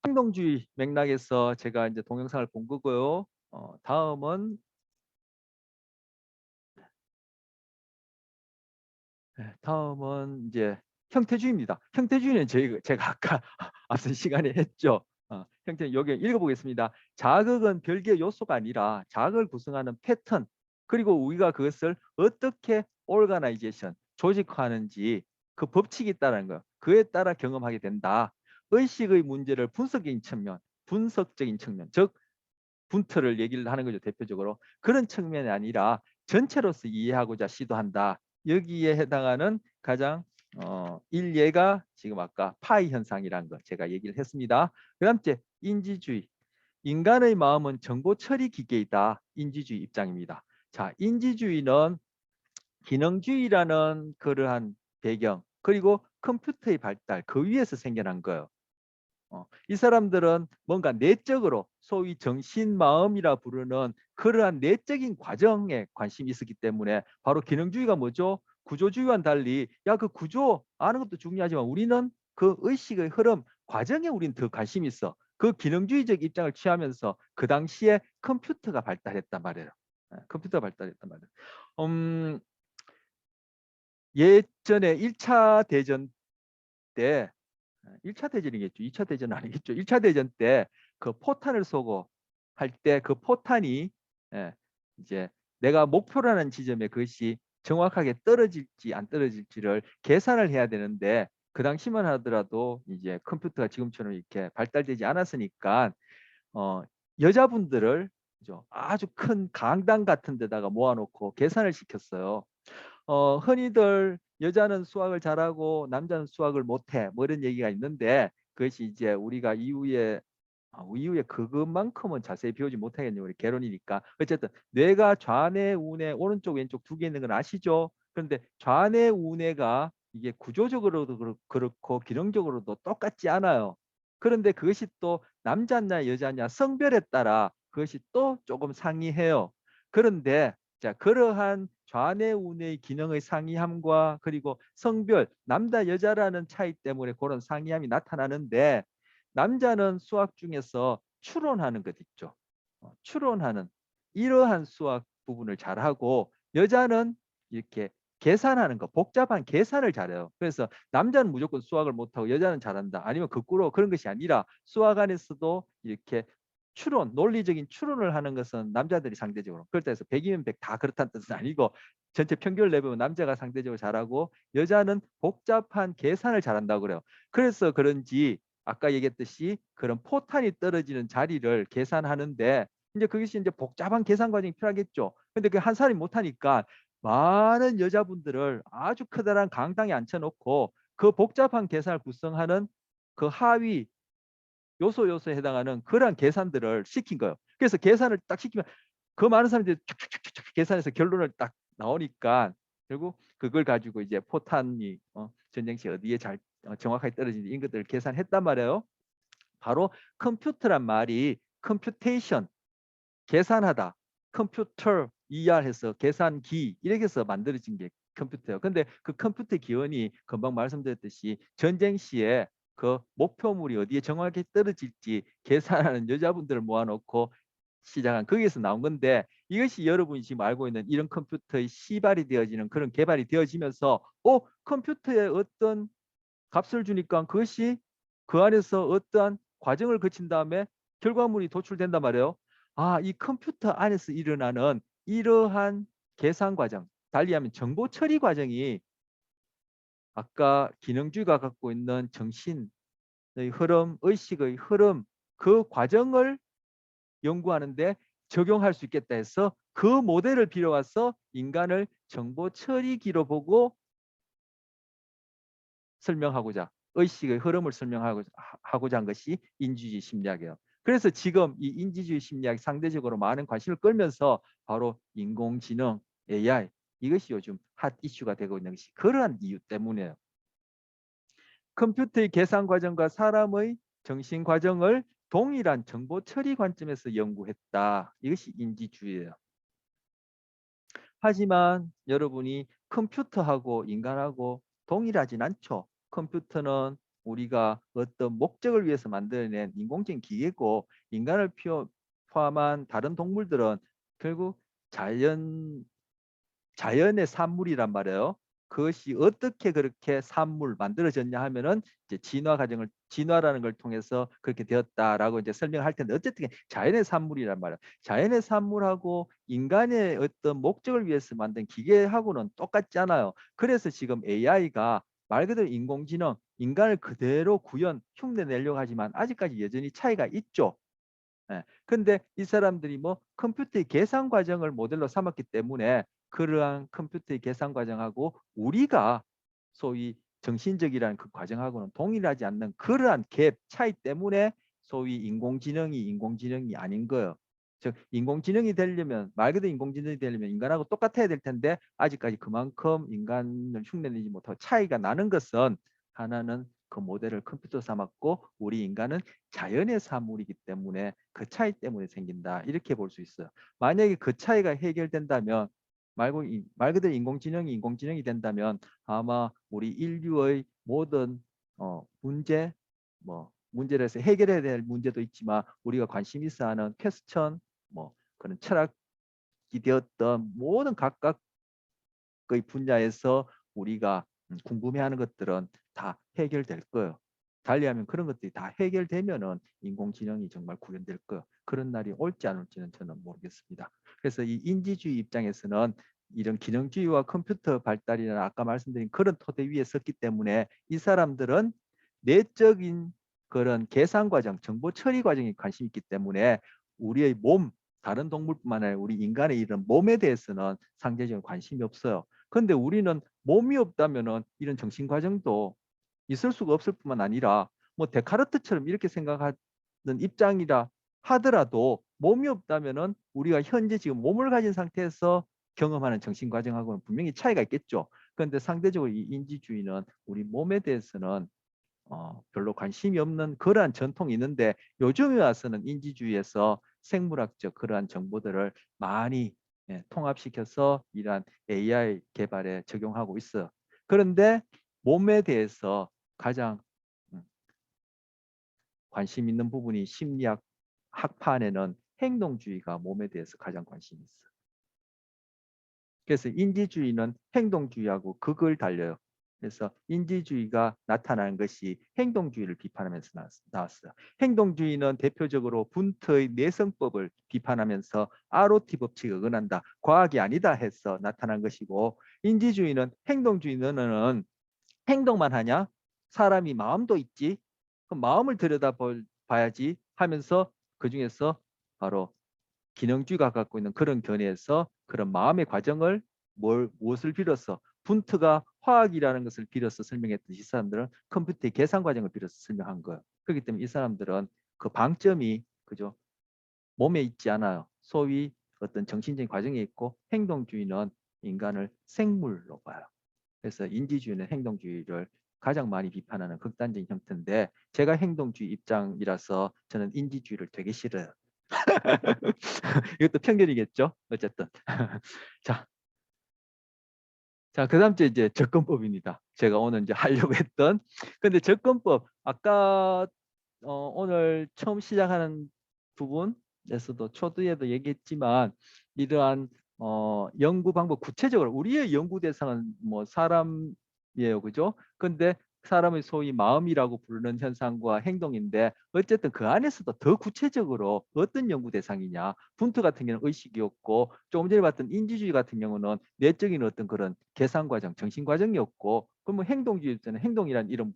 행동주의 맥락에서 제가 이제 동영상을 본 거고요. 다음은 이제 형태주의입니다. 형태주의는 제가 아까 앞선 시간에 했죠. 형태 여기 읽어보겠습니다. 자극은 별개의 요소가 아니라 자극을 구성하는 패턴 그리고 우리가 그것을 어떻게 오르가나이제이션 조직화하는지 그 법칙이 있다는 거 그에 따라 경험하게 된다. 의식의 문제를 분석적인 측면 즉 분트를 얘기를 하는 거죠. 대표적으로. 그런 측면이 아니라 전체로서 이해하고자 시도한다. 여기에 해당하는 가장 일례가 지금 아까 파이 현상이라는 거 제가 얘기를 했습니다. 그 다음째 인지주의. 인간의 마음은 정보 처리 기계이다. 인지주의 입장입니다. 자, 인지주의는 기능주의라는 그러한 배경 그리고 컴퓨터의 발달 그 위에서 생겨난 거예요. 이 사람들은 뭔가 내적으로 소위 정신 마음이라 부르는 그러한 내적인 과정에 관심이 있었기 때문에 바로 기능주의가 뭐죠? 구조주의와는 달리 야 그 구조 아는 것도 중요하지만 우리는 그 의식의 흐름 과정에 우리는 더 관심이 있어. 그 기능주의적 입장을 취하면서 그 당시에 컴퓨터가 발달했단 말이에요. 컴퓨터가 발달했단 말이에요. 예전에 1차 대전 때 1차 대전이겠죠. 2차 대전 아니겠죠. 1차 대전 때 그 포탄을 쏘고 할 때 그 포탄이 예, 이제 내가 목표라는 지점에 그것이 정확하게 떨어질지 안 떨어질지를 계산을 해야 되는데 그 당시만 하더라도 이제 컴퓨터가 지금처럼 이렇게 발달되지 않았으니까 어, 여자분들을 그죠? 아주 큰 강당 같은 데다가 모아놓고 계산을 시켰어요. 흔히들 여자는 수학을 잘하고 남자는 수학을 못해 뭐 이런 얘기가 있는데 그것이 이제 우리가 이후에 그것만큼은 자세히 배우지 못하겠네요. 우리 개론이니까. 어쨌든 뇌가 좌뇌, 우뇌, 오른쪽, 왼쪽 두 개 있는 건 아시죠? 그런데 좌뇌, 우뇌가 이게 구조적으로도 그렇고 기능적으로도 똑같지 않아요. 그런데 그것이 또 남자냐 여자냐 성별에 따라 그것이 또 조금 상이해요. 그런데 자, 그러한 좌뇌 우뇌의 기능의 상이함과 그리고 성별 남자 여자라는 차이 때문에 그런 상이함이 나타나는데 남자는 수학 중에서 추론하는 것 있죠. 추론하는 이러한 수학 부분을 잘하고 여자는 이렇게 계산하는 거 복잡한 계산을 잘해요. 그래서 남자는 무조건 수학을 못하고 여자는 잘한다. 아니면 거꾸로 그런 것이 아니라 수학 안에서도 이렇게 추론, 논리적인 추론을 하는 것은 남자들이 상대적으로 그렇다 해서 100이면 100 다 그렇다는 뜻은 아니고 전체 평균을 내보면 남자가 상대적으로 잘하고 여자는 복잡한 계산을 잘한다고 그래요. 그래서 그런지 아까 얘기했듯이 그런 포탄이 떨어지는 자리를 계산하는데 이제 그것이 이제 복잡한 계산 과정이 필요하겠죠. 근데 그 한 사람이 못하니까 많은 여자분들을 아주 커다란 강당에 앉혀놓고 그 복잡한 계산을 구성하는 그 하위 요소에 해당하는 그러한 계산들을 시킨 거예요. 그래서 계산을 딱 시키면 그 많은 사람들이 촉촉촉촉 계산해서 결론을 딱 나오니까 결국 그걸 가지고 이제 포탄이 전쟁 시 어디에 잘 정확하게 떨어지는지 이런 것들을 계산했단 말이에요. 바로 컴퓨터란 말이 컴퓨테이션 계산하다 컴퓨터 ER해서 계산기 이렇게 해서 만들어진 게 컴퓨터예요. 근데 그 컴퓨터 기원이 금방 말씀드렸듯이 전쟁 시에 그 목표물이 어디에 정확히 떨어질지 계산하는 여자분들을 모아놓고 시작한 거기에서 나온 건데 이것이 여러분이 지금 알고 있는 이런 컴퓨터의 시발이 되어지는 그런 개발이 되어지면서 컴퓨터에 어떤 값을 주니까 그것이 그 안에서 어떠한 과정을 거친 다음에 결과물이 도출된단 말이에요. 이 컴퓨터 안에서 일어나는 이러한 계산 과정, 달리 하면 정보 처리 과정이 아까 기능주의가 갖고 있는 정신의 흐름, 의식의 흐름, 그 과정을 연구하는데 적용할 수 있겠다 해서 그 모델을 빌어와서 인간을 정보 처리기로 보고 설명하고자, 의식의 흐름을 설명하고자 한 것이 인지주의 심리학이에요. 그래서 지금 이 인지주의 심리학이 상대적으로 많은 관심을 끌면서 바로 인공지능, AI 이것이 요즘 핫 이슈가 되고 있는 것이 그러한 이유 때문이에요. 컴퓨터의 계산 과정과 사람의 정신 과정을 동일한 정보 처리 관점에서 연구했다. 이것이 인지주의예요. 하지만 여러분이 컴퓨터하고 인간하고 동일하진 않죠. 컴퓨터는 우리가 어떤 목적을 위해서 만들어낸 인공적인 기계고 인간을 포함한 다른 동물들은 결국 자연의 산물이란 말이에요. 그것이 어떻게 그렇게 산물 만들어졌냐 하면은 이제 진화라는 걸 통해서 그렇게 되었다라고 이제 설명할 텐데 어쨌든 자연의 산물이란 말이에요. 자연의 산물하고 인간의 어떤 목적을 위해서 만든 기계하고는 똑같지 않아요. 그래서 지금 AI가 말 그대로 인공지능, 인간을 그대로 흉내 내려고 하지만 아직까지 여전히 차이가 있죠. 근데 이 사람들이 뭐 컴퓨터의 계산 과정을 모델로 삼았기 때문에 그러한 컴퓨터의 계산 과정하고 우리가 소위 정신적이라는 그 과정하고는 동일하지 않는 그러한 갭 차이 때문에 소위 인공지능이 아닌 거예요. 즉 인공지능이 되려면 말 그대로 인공지능이 되려면 인간하고 똑같아야 될 텐데 아직까지 그만큼 인간을 흉내내지 못하고 차이가 나는 것은 하나는 그 모델을 컴퓨터 삼았고 우리 인간은 자연의 사물이기 때문에 그 차이 때문에 생긴다. 이렇게 볼 수 있어요. 만약에 그 차이가 해결된다면 말 그대로 인공지능이 된다면 아마 우리 인류의 모든 문제를 해서 해결해야 될 문제도 있지만 우리가 관심 있어 하는 퀘스천 그런 철학이 되었던 모든 각각의 분야에서 우리가 궁금해하는 것들은 다 해결될 거예요. 달리하면 그런 것들이 다 해결되면은 인공지능이 정말 구현될 거예요. 그런 날이 올지 안 올지는 저는 모르겠습니다. 그래서 이 인지주의 입장에서는 이런 기능주의와 컴퓨터 발달이나 아까 말씀드린 그런 토대 위에 섰기 때문에 이 사람들은 내적인 그런 계산 과정, 정보 처리 과정에 관심이 있기 때문에 우리의 몸, 다른 동물뿐만 아니라 우리 인간의 이런 몸에 대해서는 상대적으로 관심이 없어요. 그런데 우리는 몸이 없다면은 이런 정신 과정도 있을 수가 없을 뿐만 아니라 뭐 데카르트처럼 이렇게 생각하는 입장이라 하더라도 몸이 없다면은 우리가 현재 지금 몸을 가진 상태에서 경험하는 정신 과정하고는 분명히 차이가 있겠죠. 그런데 상대적으로 이 인지주의는 우리 몸에 대해서는 별로 관심이 없는 그러한 전통이 있는데 요즘에 와서는 인지주의에서 생물학적 그러한 정보들을 많이 통합시켜서 이러한 AI 개발에 적용하고 있어요. 그런데 몸에 대해서 가장 음, 관심 있는 부분이 심리학 학파에는 행동주의가 몸에 대해서 가장 관심이 있어요. 그래서 인지주의는 행동주의하고 극을 달려요. 그래서 인지주의가 나타나는 것이 행동주의를 비판하면서 나왔어요. 행동주의는 대표적으로 분트의 내성법을 비판하면서 ROT 법칙에 어긋난다. 과학이 아니다 해서 나타난 것이고 인지주의는 행동주의는 행동만 하냐? 사람이 마음도 있지. 그럼 마음을 들여다봐야지 하면서 그중에서 바로 기능주의가 갖고 있는 그런 견해에서 그런 마음의 과정을 무엇을 빌어서 분트가 화학이라는 것을 빌어서 설명했듯이 이 사람들은 컴퓨터의 계산 과정을 빌어서 설명한 거예요. 그렇기 때문에 이 사람들은 그 방점이 그죠 몸에 있지 않아요. 소위 어떤 정신적인 과정에 있고 행동주의는 인간을 생물로 봐요. 그래서 인지주의는 행동주의를 가장 많이 비판하는 극단적인 형태인데 제가 행동주의 입장이라서 저는 인지주의를 되게 싫어요. 이것도 편견이겠죠. 어쨌든 자, 그다음 주 이제 접근법입니다. 제가 오늘 이제 하려고 했던. 근데 접근법 아까 오늘 처음 시작하는 부분 에서도 초두에도 얘기했지만 이러한 연구 방법 구체적으로 우리의 연구 대상은 뭐 사람이에요, 그죠? 근데 사람의 소위 마음이라고 부르는 현상과 행동인데 어쨌든 그 안에서도 더 구체적으로 어떤 연구 대상이냐. 분투 같은 경우는 의식이었고 조금 전에 봤던 인지주의 같은 경우는 내적인 어떤 그런 계산 과정, 정신 과정이었고 그러면 행동주의에서는 행동이라는 이름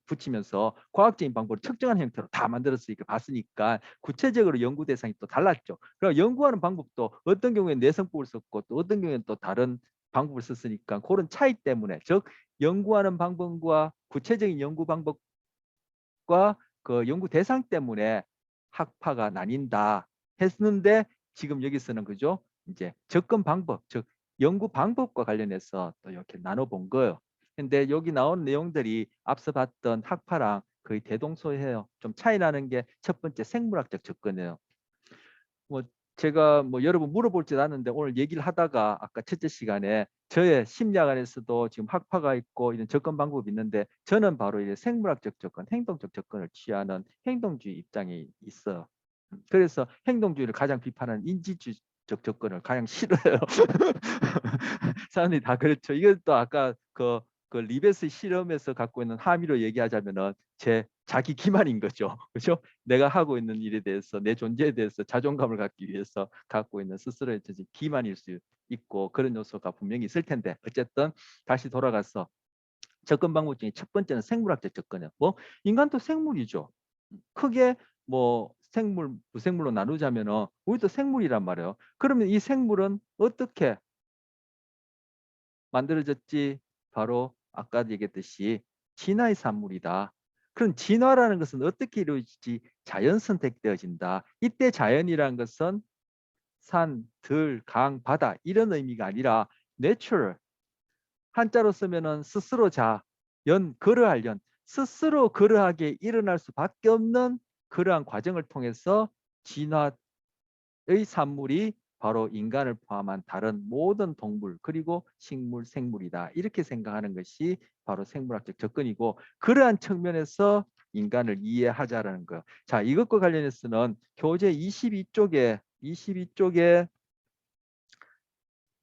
붙이면서 과학적인 방법을 측정하는 형태로 다 만들었으니까 봤으니까 구체적으로 연구 대상이 또 달랐죠. 그럼 연구하는 방법도 어떤 경우에는 내성법을 썼고 또 어떤 경우에는 또 다른 방법을 썼으니까 그런 차이 때문에 즉 연구하는 방법과 구체적인 연구 방법과 그 연구 대상 때문에 학파가 나뉜다 했는데 지금 여기서는 그죠? 이제 접근 방법 즉 연구 방법과 관련해서 또 이렇게 나눠본 거예요. 근데 여기 나온 내용들이 앞서 봤던 학파랑 거의 대동소이해요. 좀 차이 나는 게 첫 번째 생물학적 접근이에요. 뭐 제가 뭐 여러분 물어볼지 않았는데 오늘 얘기를 하다가 아까 첫째 시간에 저의 심리학 안에서도 지금 학파가 있고 이런 접근 방법이 있는데 저는 바로 이제 생물학적 접근, 행동적 접근을 취하는 행동주의 입장이 있어요. 그래서 행동주의를 가장 비판하는 인지주의적 접근을 가장 싫어요. 사람들이 다 그렇죠. 이것도 아까 그 리베스 실험에서 갖고 있는 함의로 얘기하자면은 제 자기 기만인 거죠. 그렇죠? 내가 하고 있는 일에 대해서 내 존재에 대해서 자존감을 갖기 위해서 갖고 있는 스스로의 기만일 수 있고 그런 요소가 분명히 있을 텐데 어쨌든 다시 돌아가서 접근 방법 중에 첫 번째는 생물학적 접근이에요. 뭐 인간도 생물이죠. 크게 뭐 생물, 무생물로 나누자면은 우리도 생물이란 말이에요. 그러면 이 생물은 어떻게 만들어졌지? 바로 아까 얘기했듯이 진화의 산물이다. 그럼 진화라는 것은 어떻게 이루어지지? 자연 선택되어진다. 이때 자연이라는 것은 산, 들, 강, 바다 이런 의미가 아니라 내추럴. 한자로 쓰면은 스스로 자, 그러할 연. 스스로 그러하게 일어날 수밖에 없는 그러한 과정을 통해서 진화의 산물이 바로 인간을 포함한 다른 모든 동물 그리고 식물, 생물이다. 이렇게 생각하는 것이 바로 생물학적 접근이고 그러한 측면에서 인간을 이해하자라는 거예요. 자, 이것과 관련해서는 교재 22쪽에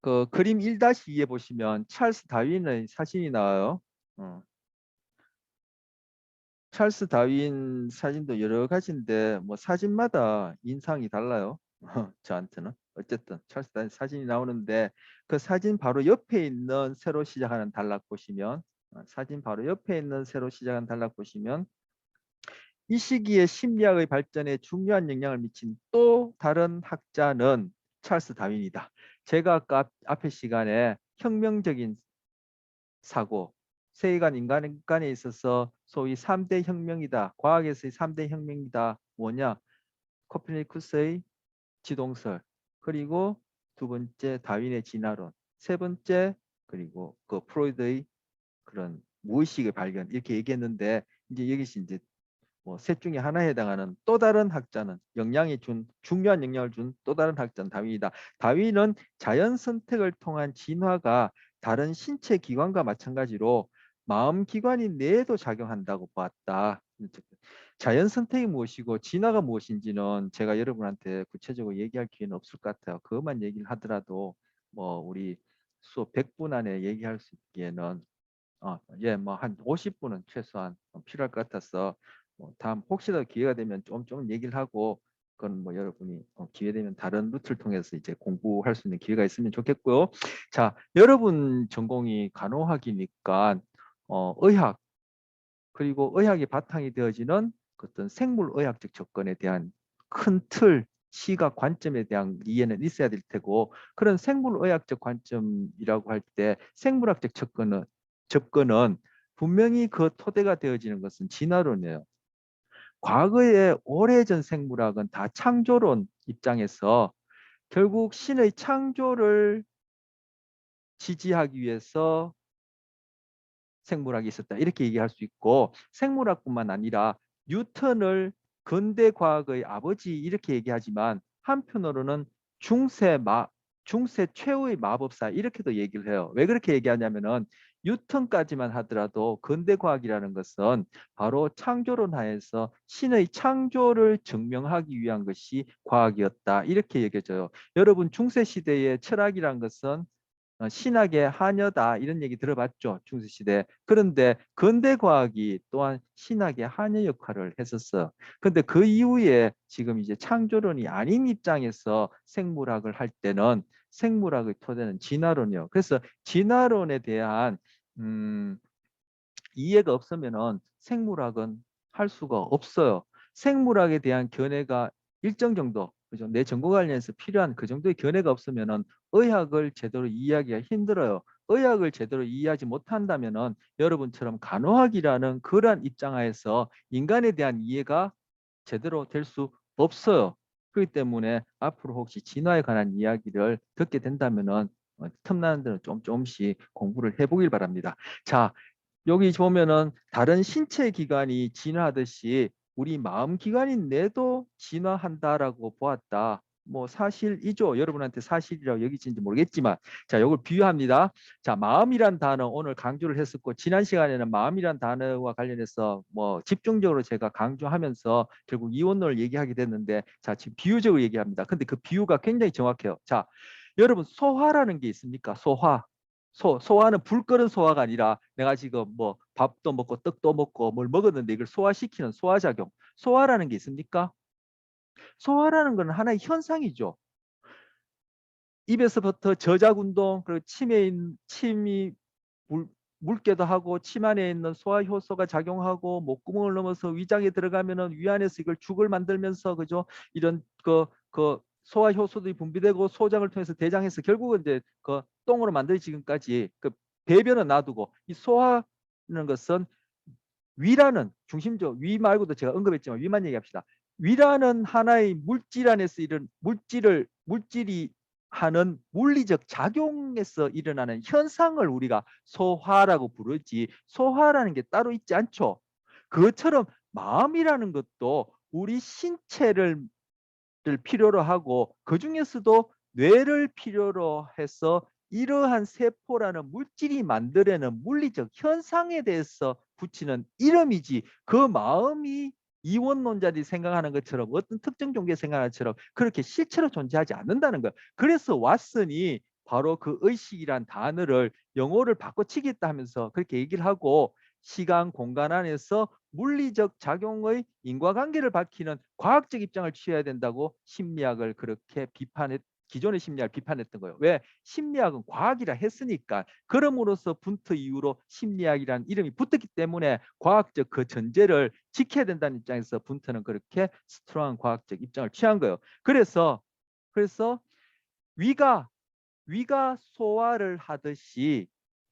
그 그림 1-2에 보시면 찰스 다윈의 사진이 나와요. 찰스 다윈 사진도 여러 가지인데 뭐 사진마다 인상이 달라요. 저한테는. 어쨌든 찰스 다윈 사진이 나오는데 그 사진 바로 옆에 있는 새로 시작하는 단락 보시면 사진 바로 옆에 있는 새로 시작한 단락 보시면 이 시기에 심리학의 발전에 중요한 영향을 미친 또 다른 학자는 찰스 다윈이다. 제가 아까 앞에 시간에 혁명적인 사고, 세계관 인간에 있어서 소위 3대 혁명이다. 과학에서의 3대 혁명이다. 뭐냐? 코페르니쿠스의 지동설, 그리고 두 번째 다윈의 진화론, 세 번째 그리고 그 프로이드의 그런 무의식의 발견 이렇게 얘기했는데 이제 여기서 이제 뭐 셋 중에 하나에 해당하는 또 다른 학자는 중요한 영향을 준 또 다른 학자는 다윈이다. 다윈은 자연 선택을 통한 진화가 다른 신체 기관과 마찬가지로 마음 기관인 뇌에도 작용한다고 보았다. 자연 선택이 무엇이고 진화가 무엇인지는 제가 여러분한테 구체적으로 얘기할 기회는 없을 것 같아요. 그것만 얘기를 하더라도 뭐 우리 수업 100분 안에 얘기할 수 있기에는 예, 뭐 한 50분은 최소한 필요할 것 같아서 다음 혹시라도 기회가 되면 좀 얘기를 하고 그건 뭐 여러분이 기회 되면 다른 루트를 통해서 이제 공부할 수 있는 기회가 있으면 좋겠고요. 자, 여러분 전공이 간호학이니까 의학 그리고 의학이 바탕이 되어지는 그 어떤 생물의학적 접근에 대한 큰 틀, 시각 관점에 대한 이해는 있어야 될 테고 그런 생물의학적 관점이라고 할 때 생물학적 접근은 분명히 그 토대가 되어지는 것은 진화론이에요. 과거의 오래전 생물학은 다 창조론 입장에서 결국 신의 창조를 지지하기 위해서 생물학이 있었다. 이렇게 얘기할 수 있고 생물학뿐만 아니라 뉴턴을 근대 과학의 아버지 이렇게 얘기하지만 한편으로는 중세 최후의 마법사 이렇게도 얘기를 해요. 왜 그렇게 얘기하냐면은 뉴턴까지만 하더라도 근대 과학이라는 것은 바로 창조론 하에서 신의 창조를 증명하기 위한 것이 과학이었다. 이렇게 여겨져요. 여러분 중세 시대의 철학이란 것은 신학의 하녀다 이런 얘기 들어봤죠. 중세시대. 그런데 근대 과학이 또한 신학의 하녀 역할을 했었어. 근데 그 이후에 지금 이제 창조론이 아닌 입장에서 생물학을 할 때는 생물학의 토대는 진화론이요. 그래서 진화론에 대한 음, 이해가 없으면은 생물학은 할 수가 없어요. 생물학에 대한 견해가 일정 정도, 그죠? 내 전공 관련해서 필요한 그 정도의 견해가 없으면은 의학을 제대로 이해하기가 힘들어요. 의학을 제대로 이해하지 못한다면은 여러분처럼 간호학이라는 그러한 입장하에서 인간에 대한 이해가 제대로 될 수 없어요. 그렇기 때문에 앞으로 혹시 진화에 관한 이야기를 듣게 된다면은 틈나는 대로 조금씩 공부를 해보길 바랍니다. 자, 여기 보면은 다른 신체 기관이 진화하듯이 우리 마음 기관인 뇌도 진화한다라고 보았다. 뭐 사실이죠. 여러분한테 사실이라고 여기진지 모르겠지만 자, 이걸 비유합니다. 자, 마음이란 단어 오늘 강조를 했었고 지난 시간에는 마음이란 단어와 관련해서 뭐 집중적으로 제가 강조하면서 결국 이원론을 얘기하게 됐는데 자, 지금 비유적으로 얘기합니다. 근데 그 비유가 굉장히 정확해요. 자, 여러분 소화라는 게 있습니까? 소화. 소화는 불 끄는 소화가 아니라 내가 지금 뭐 밥도 먹고 떡도 먹고 뭘 먹었는데 이걸 소화시키는 소화작용. 소화라는 게 있습니까? 소화라는 건 하나의 현상이죠. 입에서부터 저작 운동 그리고 침이 물, 묽게도 하고 침 안에 있는 소화 효소가 작용하고 목구멍을 넘어서 위장에 들어가면은 위 안에서 이걸 죽을 만들면서 그죠? 이런 그 소화 효소들이 분비되고 소장을 통해서 대장에서 결국은 이제 그 똥으로 만들 지금까지 그 배변은 놔두고 이 소화는 것은 위라는 중심적 위 말고도 제가 언급했지만 위만 얘기합시다. 위라는 하나의 물질 안에서 이런 물질이 하는 물리적 작용에서 일어나는 현상을 우리가 소화라고 부르지 소화라는 게 따로 있지 않죠. 그것처럼 마음이라는 것도 우리 신체를 필요로 하고 그 중에서도 뇌를 필요로 해서 이러한 세포라는 물질이 만들어내는 물리적 현상에 대해서 붙이는 이름이지 그 마음이 이원론자들이 생각하는 것처럼 어떤 특정 종교에 생각하는 것처럼 그렇게 실체로 존재하지 않는다는 거예요. 그래서 왓슨이 바로 그 의식이란 단어를 영어를 바꿔치겠다 하면서 그렇게 얘기를 하고 시간 공간 안에서 물리적 작용의 인과관계를 밝히는 과학적 입장을 취해야 된다고 심리학을 그렇게 기존의 심리학을 비판했던 거예요. 왜? 심리학은 과학이라 했으니까. 그럼으로써 분트 이후로 심리학이라는 이름이 붙었기 때문에 과학적 그 전제를 지켜야 된다는 입장에서 분트는 그렇게 스트롱한 과학적 입장을 취한 거예요. 그래서 위가 소화를 하듯이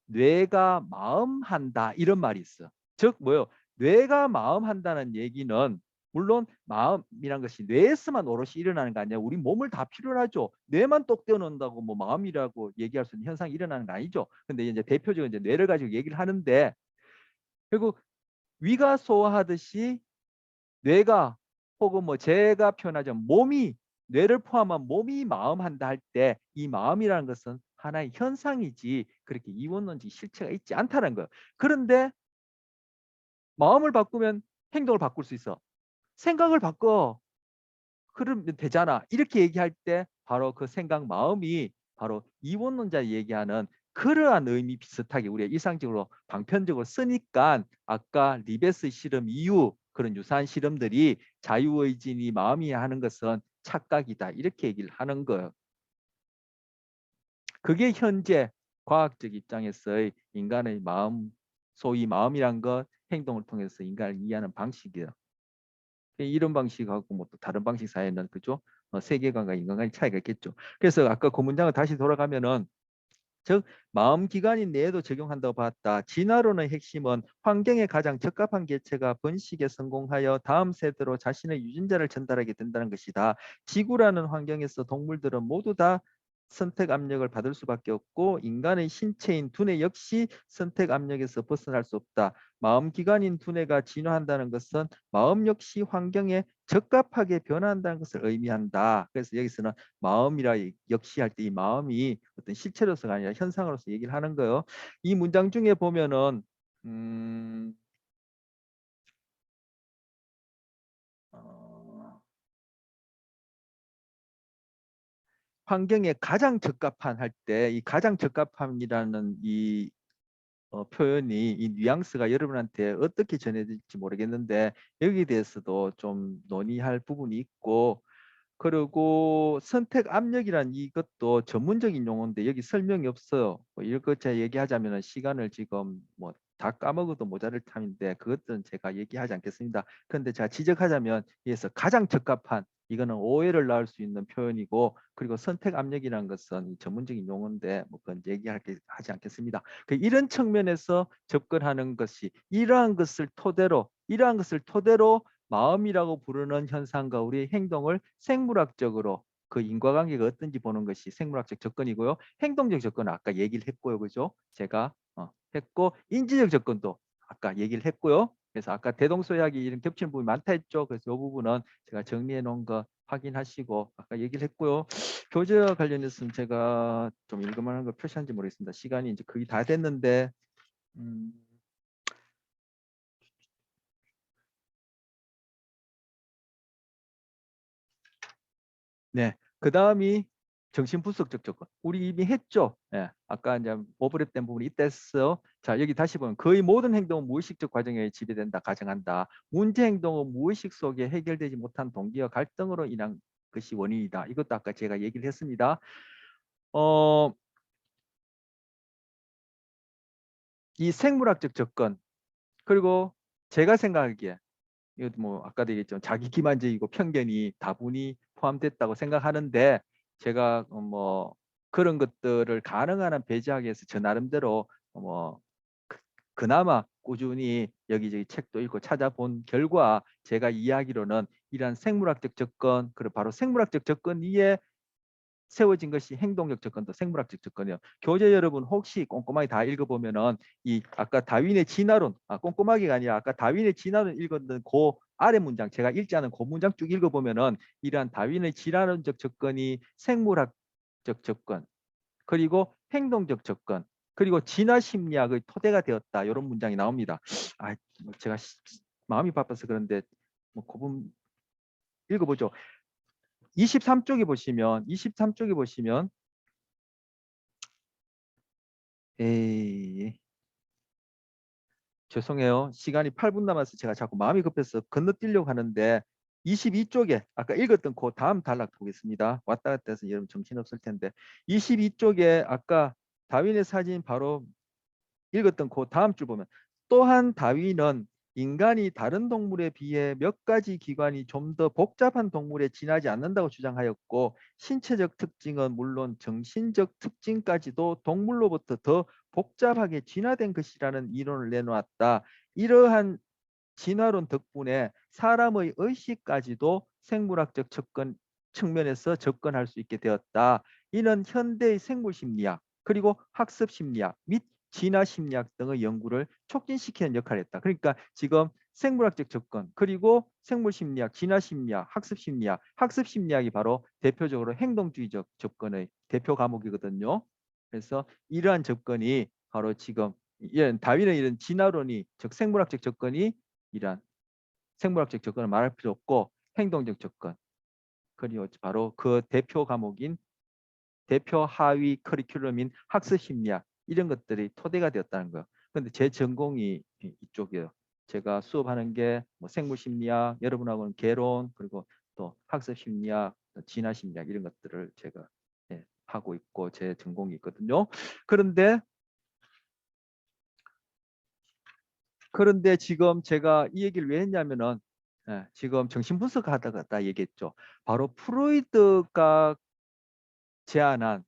뇌가 마음한다 이런 말이 있어. 즉 뭐요? 뇌가 마음한다는 얘기는 물론 마음이란 것이 뇌에서만 오롯이 일어나는 거 아니야. 우리 몸을 다 필요로 하죠. 뇌만 똑 떼어놓는다고 뭐 마음이라고 얘기할 수 있는 현상이 일어나는 거 아니죠. 근데 이제 대표적으로 이제 뇌를 가지고 얘기를 하는데 결국 위가 소화하듯이 뇌가 혹은 뭐 제가 표현하자면 몸이 뇌를 포함한 몸이 마음한다 할 때 이 마음이라는 것은 하나의 현상이지 그렇게 이원론적 실체가 있지 않다는 거예요. 그런데 마음을 바꾸면 행동을 바꿀 수 있어. 생각을 바꿔. 그러면 되잖아. 이렇게 얘기할 때 바로 그 생각 마음이 바로 이원론자 얘기하는 그러한 의미 비슷하게 우리가 일상적으로 방편적으로 쓰니까 아까 리베스 실험 이후 그런 유사한 실험들이 자유의진이 마음이 하는 것은 착각이다 이렇게 얘기를 하는 거예요. 그게 현재 과학적 입장에서의 인간의 마음, 소위 마음이란 것 행동을 통해서 인간을 이해하는 방식이에요. 이런 방식하고 뭐 또 다른 방식 사이에는 그죠? 세계관과 인간관의 차이가 있겠죠. 그래서 아까 그 문장을 다시 돌아가면은 즉 마음 기관인 뇌에도 적용한다고 봤다. 진화론의 핵심은 환경에 가장 적합한 개체가 번식에 성공하여 다음 세대로 자신의 유전자를 전달하게 된다는 것이다. 지구라는 환경에서 동물들은 모두 다 선택 압력을 받을 수밖에 없고 인간의 신체인 두뇌 역시 선택 압력에서 벗어날 수 없다. 마음기관인 두뇌가 진화한다는 것은 마음 역시 환경에 적합하게 변화한다는 것을 의미한다. 그래서 여기서는 마음이라 역시 할 때 이 마음이 어떤 실체로서가 아니라 현상으로서 얘기를 하는 거예요. 이 문장 중에 보면은 환경에 가장 적합한 할 때 이 가장 적합함이라는 이 표현이 이 뉘앙스가 여러분한테 어떻게 전해질지 모르겠는데 여기에 대해서도 좀 논의할 부분이 있고 그리고 선택 압력이란 이것도 전문적인 용어인데 여기 설명이 없어요. 뭐 이것 제가 얘기하자면 시간을 지금 뭐 다 까먹어도 모자랄 탐인데 그것들은 제가 얘기하지 않겠습니다. 그런데 제가 지적하자면 여기서 가장 적합한 이거는 오해를 낳을 수 있는 표현이고 그리고 선택 압력이라는 것은 전문적인 용어인데 뭐 그건 하지 않겠습니다. 이런 측면에서 접근하는 것이 이러한 것을 토대로 마음이라고 부르는 현상과 우리의 행동을 생물학적으로 그 인과관계가 어떤지 보는 것이 생물학적 접근이고요. 행동적 접근은 아까 얘기를 했고요. 그죠? 제가 했고 인지적 접근도 아까 얘기를 했고요. 그래서 아까 대동소이하기 이런 겹치는 부분이 많다 했죠. 그래서 이 부분은 제가 정리해 놓은 거 확인하시고 아까 얘기를 했고요. 교재와 관련해서는 제가 좀 읽을만한 걸 표시한지 모르겠습니다. 시간이 이제 거의 다 됐는데 네, 그 다음이 정신분석적 접근. 우리 이미 했죠. 예, 아까 이제 오버랩된 부분이 있다 했어요. 자, 여기 다시 보면 거의 모든 행동은 무의식적 과정에 지배된다, 가정한다. 문제 행동은 무의식 속에 해결되지 못한 동기와 갈등으로 인한 것이 원인이다. 이것도 아까 제가 얘기를 했습니다. 이 생물학적 접근 그리고 제가 생각하기에 이것도 뭐 아까도 얘기했지만 자기 기만적이고 편견이 다분히 포함됐다고 생각하는데 제가 뭐 그런 것들을 가능한 한 배제하기 위해서 저 나름대로 뭐 그나마 꾸준히 여기저기 책도 읽고 찾아본 결과 제가 이야기로는 이러한 생물학적 접근 그리고 바로 생물학적 접근 위에 세워진 것이 행동적 접근도 생물학적 접근이요. 교재 여러분 혹시 꼼꼼하게 다 읽어보면은 이 아까 다윈의 진화론, 꼼꼼하게가 아니라 아까 다윈의 진화론 읽었던 그 아래 문장 제가 읽지 않은 그 문장 쭉 읽어보면은 이러한 다윈의 진화론적 접근이 생물학적 접근 그리고 행동적 접근 그리고 진화 심리학의 토대가 되었다 이런 문장이 나옵니다. 뭐 제가 마음이 바빠서 그런데 뭐 그 부분 읽어보죠. 23쪽에 보시면 에이, 죄송해요. 시간이 8분 남아서 제가 자꾸 마음이 급해서 건너뛰려고 하는데 22쪽에 아까 읽었던 그 다음 단락 보겠습니다. 왔다 갔다 해서 여러분 정신없을 텐데 22쪽에 아까 다윈의 사진 바로 읽었던 그 다음 줄 보면 또한 다윈은 인간이 다른 동물에 비해 몇 가지 기관이 좀 더 복잡한 동물에 지나지 않는다고 주장하였고 신체적 특징은 물론 정신적 특징까지도 동물로부터 더 복잡하게 진화된 것이라는 이론을 내놓았다. 이러한 진화론 덕분에 사람의 의식까지도 생물학적 접근 측면에서 접근할 수 있게 되었다. 이는 현대의 생물심리학 그리고 학습심리학 및 진화심리학 등의 연구를 촉진시키는 역할을 했다. 그러니까 지금 생물학적 접근 그리고 생물심리학, 진화심리학, 학습심리학이 바로 대표적으로 행동주의적 접근의 대표 과목이거든요. 그래서 이러한 접근이 바로 지금 이런 다윈의 이런 진화론이 즉 생물학적 접근이 이러한 생물학적 접근을 말할 필요 없고 행동적 접근 그리고 바로 그 대표 과목인 대표 하위 커리큘럼인 학습심리학 이런 것들이 토대가 되었다는 거예요. 근데 제 전공이 이쪽이에요. 제가 수업하는 게뭐 생물심리학, 여러분하고는 개론 그리고 또 학습심리학, 진화심리학 이런 것들을 제가 하고 있고 제 전공이 있거든요. 그런데 지금 제가 이 얘기를 왜 했냐면은 지금 정신분석 하다가 얘기했죠. 바로 프로이드가 제안한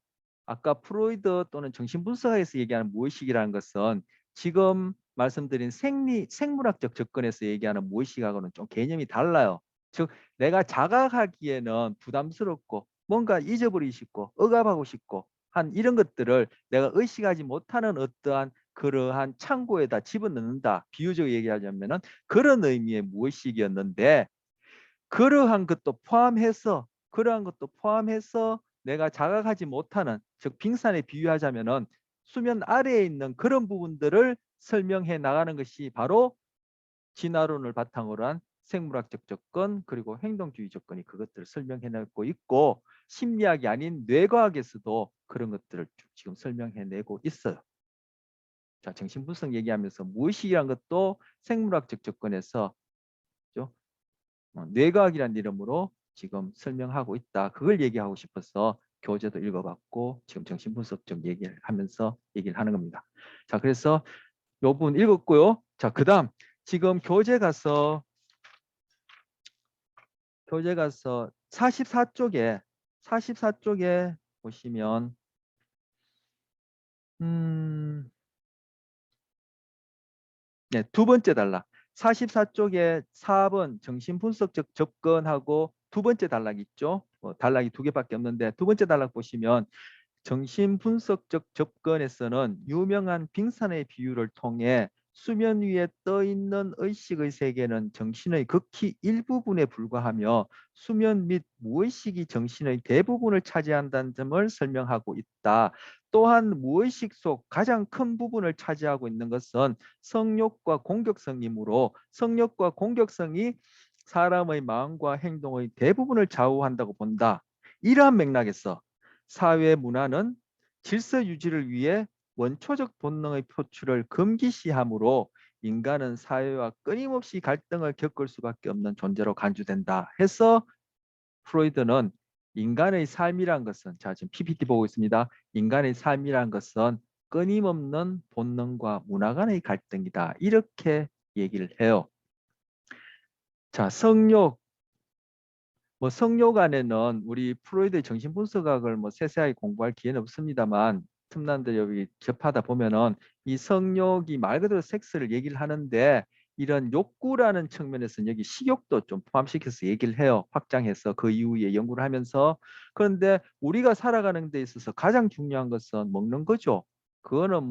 아까 프로이드 또는 정신분석학에서 얘기하는 무의식이라는 것은 지금 말씀드린 생물학적 접근에서 얘기하는 무의식하고는 좀 개념이 달라요. 즉 내가 자각하기에는 부담스럽고 뭔가 잊어버리고 싶고 억압하고 싶고 한 이런 것들을 내가 의식하지 못하는 어떠한 그러한 창고에다 집어넣는다. 비유적으로 얘기하자면은 그런 의미의 무의식이었는데 그러한 것도 포함해서 내가 자각하지 못하는, 즉 빙산에 비유하자면은 수면 아래에 있는 그런 부분들을 설명해 나가는 것이 바로 진화론을 바탕으로 한 생물학적 접근 그리고 행동주의 접근이 그것들을 설명해내고 있고, 심리학이 아닌 뇌과학에서도 그런 것들을 지금 설명해내고 있어요. 자, 정신분석 얘기하면서 무의식이란 것도 생물학적 접근에서 뇌과학이라는 이름으로 지금 설명하고 있다. 그걸 얘기하고 싶어서 교재도 읽어봤고 지금 정신분석적 얘기를 하면서 얘기를 하는 겁니다. 자, 그래서 요 부분 읽었고요. 자, 그 다음 지금 교재 가서 44쪽에 보시면 네, 두 번째 단락. 44쪽에 4번 정신분석적 접근하고 두 번째 단락 있죠? 단락이 두 개밖에 없는데 두 번째 단락 보시면 정신분석적 접근에서는 유명한 빙산의 비유를 통해 수면 위에 떠 있는 의식의 세계는 정신의 극히 일부분에 불과하며 수면 및 무의식이 정신의 대부분을 차지한다는 점을 설명하고 있다. 또한 무의식 속 가장 큰 부분을 차지하고 있는 것은 성욕과 공격성이므로 성욕과 공격성이 사람의 마음과 행동의 대부분을 좌우한다고 본다. 이러한 맥락에서 사회 문화는 질서 유지를 위해 원초적 본능의 표출을 금기시하므로 인간은 사회와 끊임없이 갈등을 겪을 수밖에 없는 존재로 간주된다 해서 프로이드는 인간의 삶이란 것은, 자 지금 PPT 보고 있습니다. 인간의 삶이란 것은 끊임없는 본능과 문화 간의 갈등이다. 이렇게 얘기를 해요. 자, 성욕 안에는 우리 프로이드의 정신분석학을 세세하게 공부할 기회는 없습니다만 틈난데 여기 접하다 보면은 이 성욕이 말 그대로 섹스를 얘기를 하는데 이런 욕구라는 측면에서는 여기 식욕도 좀 포함시켜서 얘기를 해요. 확장해서 그 이후에 연구를 하면서. 그런데 우리가 살아가는 데 있어서 가장 중요한 것은 먹는 거죠. 그거는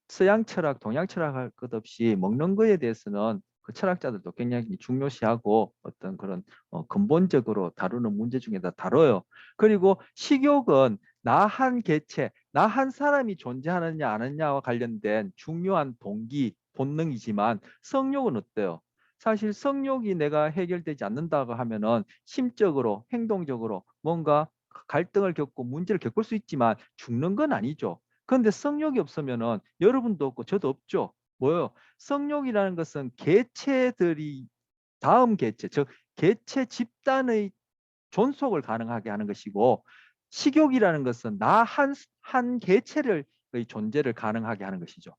서양 철학, 동양 철학 할 것 없이 먹는 거에 대해서는 그 철학자들도 굉장히 중요시하고 어떤 그런 근본적으로 다루는 문제 중에다 다뤄요. 그리고 식욕은 나 한 개체, 나 한 사람이 존재하느냐 안 하느냐와 관련된 중요한 동기, 본능이지만 성욕은 어때요? 사실 성욕이 내가 해결되지 않는다고 하면은 심적으로, 행동적으로 뭔가 갈등을 겪고 문제를 겪을 수 있지만 죽는 건 아니죠. 그런데 성욕이 없으면은 여러분도 없고 저도 없죠. 뭐요? 성욕이라는 것은 개체들이 다음 개체, 즉 개체 집단의 존속을 가능하게 하는 것이고, 식욕이라는 것은 나 한 개체를 의 존재를 가능하게 하는 것이죠.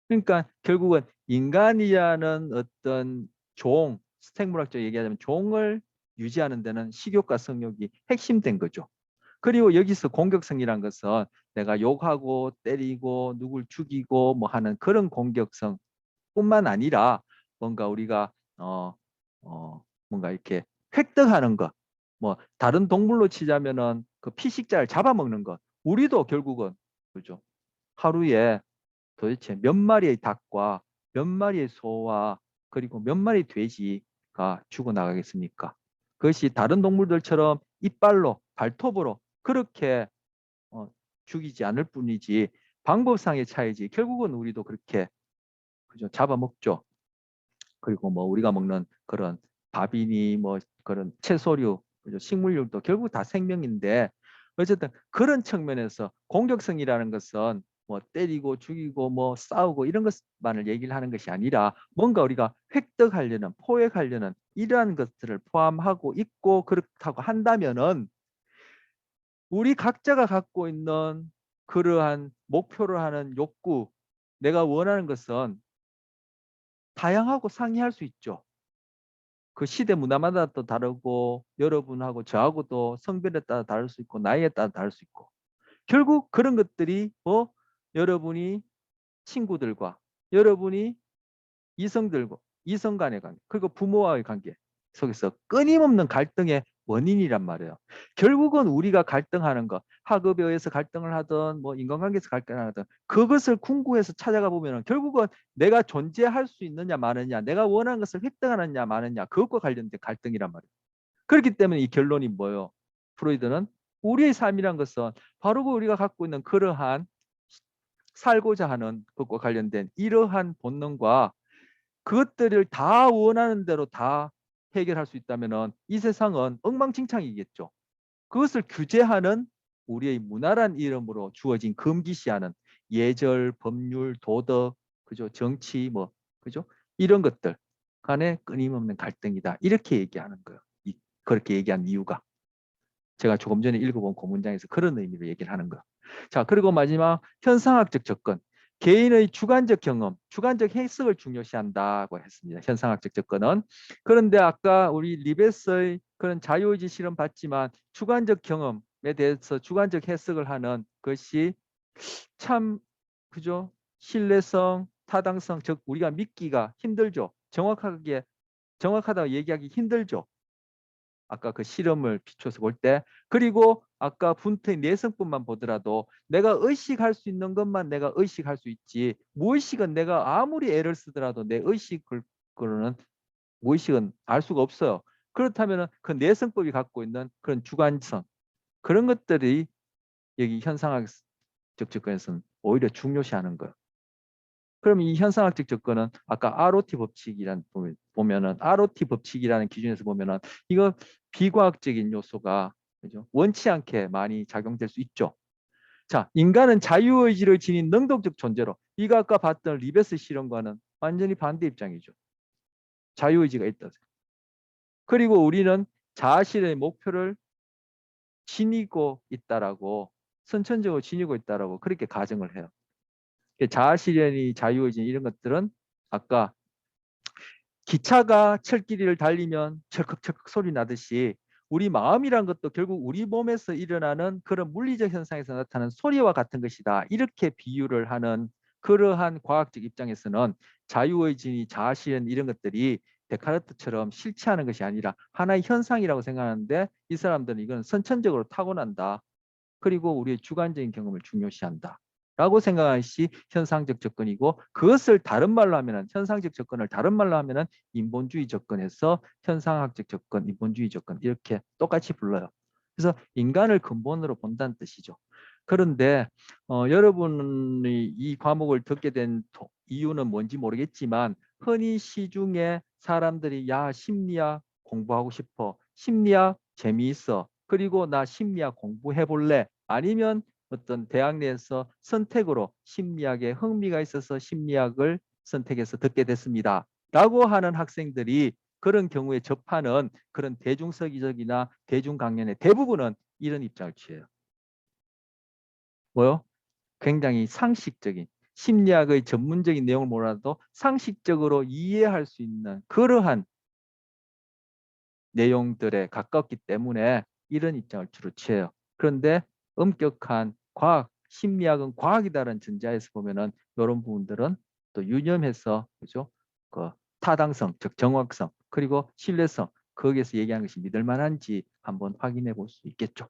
그러니까 결국은 인간이라는 어떤 생물학적 얘기하자면 종을 유지하는 데는 식욕과 성욕이 핵심된 거죠. 그리고 여기서 공격성이란 것은 내가 욕하고 때리고 누굴 죽이고 하는 그런 공격성 뿐만 아니라 뭔가 우리가 뭔가 이렇게 획득하는 것, 다른 동물로 치자면은 그 피식자를 잡아먹는 것, 우리도 결국은 그죠? 하루에 도대체 몇 마리의 닭과 몇 마리의 소와 그리고 몇 마리 돼지가 죽어나가겠습니까? 그것이 다른 동물들처럼 이빨로 발톱으로 그렇게 어, 죽이지 않을 뿐이지 방법상의 차이지 결국은 우리도 그렇게 그죠? 잡아먹죠. 그리고 우리가 먹는 그런 밥이니 그런 채소류, 그죠? 식물류도 결국 다 생명인데 어쨌든 그런 측면에서 공격성이라는 것은 때리고 죽이고 싸우고 이런 것만을 얘기를 하는 것이 아니라 뭔가 우리가 획득하려는 포획하려는 이러한 것들을 포함하고 있고 그렇다고 한다면은 우리 각자가 갖고 있는 그러한 목표를 하는 욕구, 내가 원하는 것은 다양하고 상이할 수 있죠. 그 시대 문화마다 또 다르고 여러분하고 저하고도 성별에 따라 다를 수 있고 나이에 따라 다를 수 있고 결국 그런 것들이 여러분이 친구들과 여러분이 이성 간의 관계 그리고 부모와의 관계 속에서 끊임없는 갈등의 원인이란 말이에요. 결국은 우리가 갈등하는 거, 학업에 의해서 갈등을 하든 뭐 인간관계에서 갈등을 하든 그것을 궁구해서 찾아가 보면 결국은 내가 존재할 수 있느냐 마느냐, 내가 원하는 것을 획득하느냐 마느냐, 그것과 관련된 갈등이란 말이에요. 그렇기 때문에 이 결론이 뭐예요? 프로이드는 우리의 삶이란 것은 바로 그 우리가 갖고 있는 그러한 살고자 하는 것과 관련된 이러한 본능과 그것들을 다 원하는 대로 다 해결할 수 있다면 이 세상은 엉망진창이겠죠. 그것을 규제하는 우리의 문화란 이름으로 주어진 금기시하는 예절, 법률, 도덕, 그죠? 정치 뭐 그죠? 이런 것들 간에 끊임없는 갈등이다. 이렇게 얘기하는 거예요. 그렇게 얘기한 이유가 제가 조금 전에 읽어본 그 문장에서 그런 의미로 얘기를 하는 거예요. 자, 그리고 마지막 현상학적 접근. 개인의 주관적 경험, 주관적 해석을 중요시한다고 했습니다. 현상학적 접근은. 그런데 아까 우리 리베스의 그런 자유의지 실험 봤지만 주관적 경험에 대해서 주관적 해석을 하는 것이 참 그죠? 신뢰성, 타당성, 즉 우리가 믿기가 힘들죠. 정확하다고 얘기하기 힘들죠. 아까 그 실험을 비춰서 볼 때. 그리고 아까 분투의 내성뿐만 보더라도 내가 의식할 수 있는 것만 내가 의식할 수 있지 무의식은 내가 아무리 애를 쓰더라도 내 의식을 그거는 무의식은 알 수가 없어요. 그렇다면 그 내성법이 갖고 있는 그런 주관성 그런 것들이 여기 현상학적 접근에서는 오히려 중요시하는 거예요. 그럼 이 현상학적 접근은 아까 ROT 법칙이란 보면은 ROT 법칙이라는 기준에서 보면은 이거 비과학적인 요소가 그죠? 원치 않게 많이 작용될 수 있죠. 자, 인간은 자유의지를 지닌 능동적 존재로 이거 아까 봤던 리베스 실험과는 완전히 반대 입장이죠. 자유의지가 있다. 그리고 우리는 자아실현의 목표를 지니고 있다라고 선천적으로 지니고 있다라고 그렇게 가정을 해요. 자아실현이 자유의지 이런 것들은 아까 기차가 철길을 달리면 철컥철컥 소리 나듯이 우리 마음이란 것도 결국 우리 몸에서 일어나는 그런 물리적 현상에서 나타나는 소리와 같은 것이다. 이렇게 비유를 하는 그러한 과학적 입장에서는 자유의지, 자아실현 이런 것들이 데카르트처럼 실체하는 것이 아니라 하나의 현상이라고 생각하는데 이 사람들은 이건 선천적으로 타고난다. 그리고 우리의 주관적인 경험을 중요시한다. 라고 생각하는 것이 현상적 접근이고 그것을 다른 말로 하면은 현상적 접근을 다른 말로 하면은 인본주의 접근에서 현상학적 접근, 인본주의 접근 이렇게 똑같이 불러요. 그래서 인간을 근본으로 본다는 뜻이죠. 그런데 여러분이 이 과목을 듣게 된 이유는 뭔지 모르겠지만 흔히 시중에 사람들이 야 심리학 공부하고 싶어, 심리학 재미있어, 그리고 나 심리학 공부해 볼래, 아니면 어떤 대학 내에서 선택으로 심리학에 흥미가 있어서 심리학을 선택해서 듣게 됐습니다. 라고 하는 학생들이 그런 경우에 접하는 그런 대중서기적이나 대중 강연의 대부분은 이런 입장을 취해요. 뭐요? 굉장히 상식적인 심리학의 전문적인 내용을 몰라도 상식적으로 이해할 수 있는 그러한 내용들에 가깝기 때문에 이런 입장을 주로 취해요. 그런데 엄격한 과학, 심리학은 과학이다라는 전자에서 보면은 이런 부분들은 또 유념해서 그죠? 그 타당성, 즉 정확성, 그리고 신뢰성 거기에서 얘기하는 것이 믿을 만한지 한번 확인해 볼 수 있겠죠.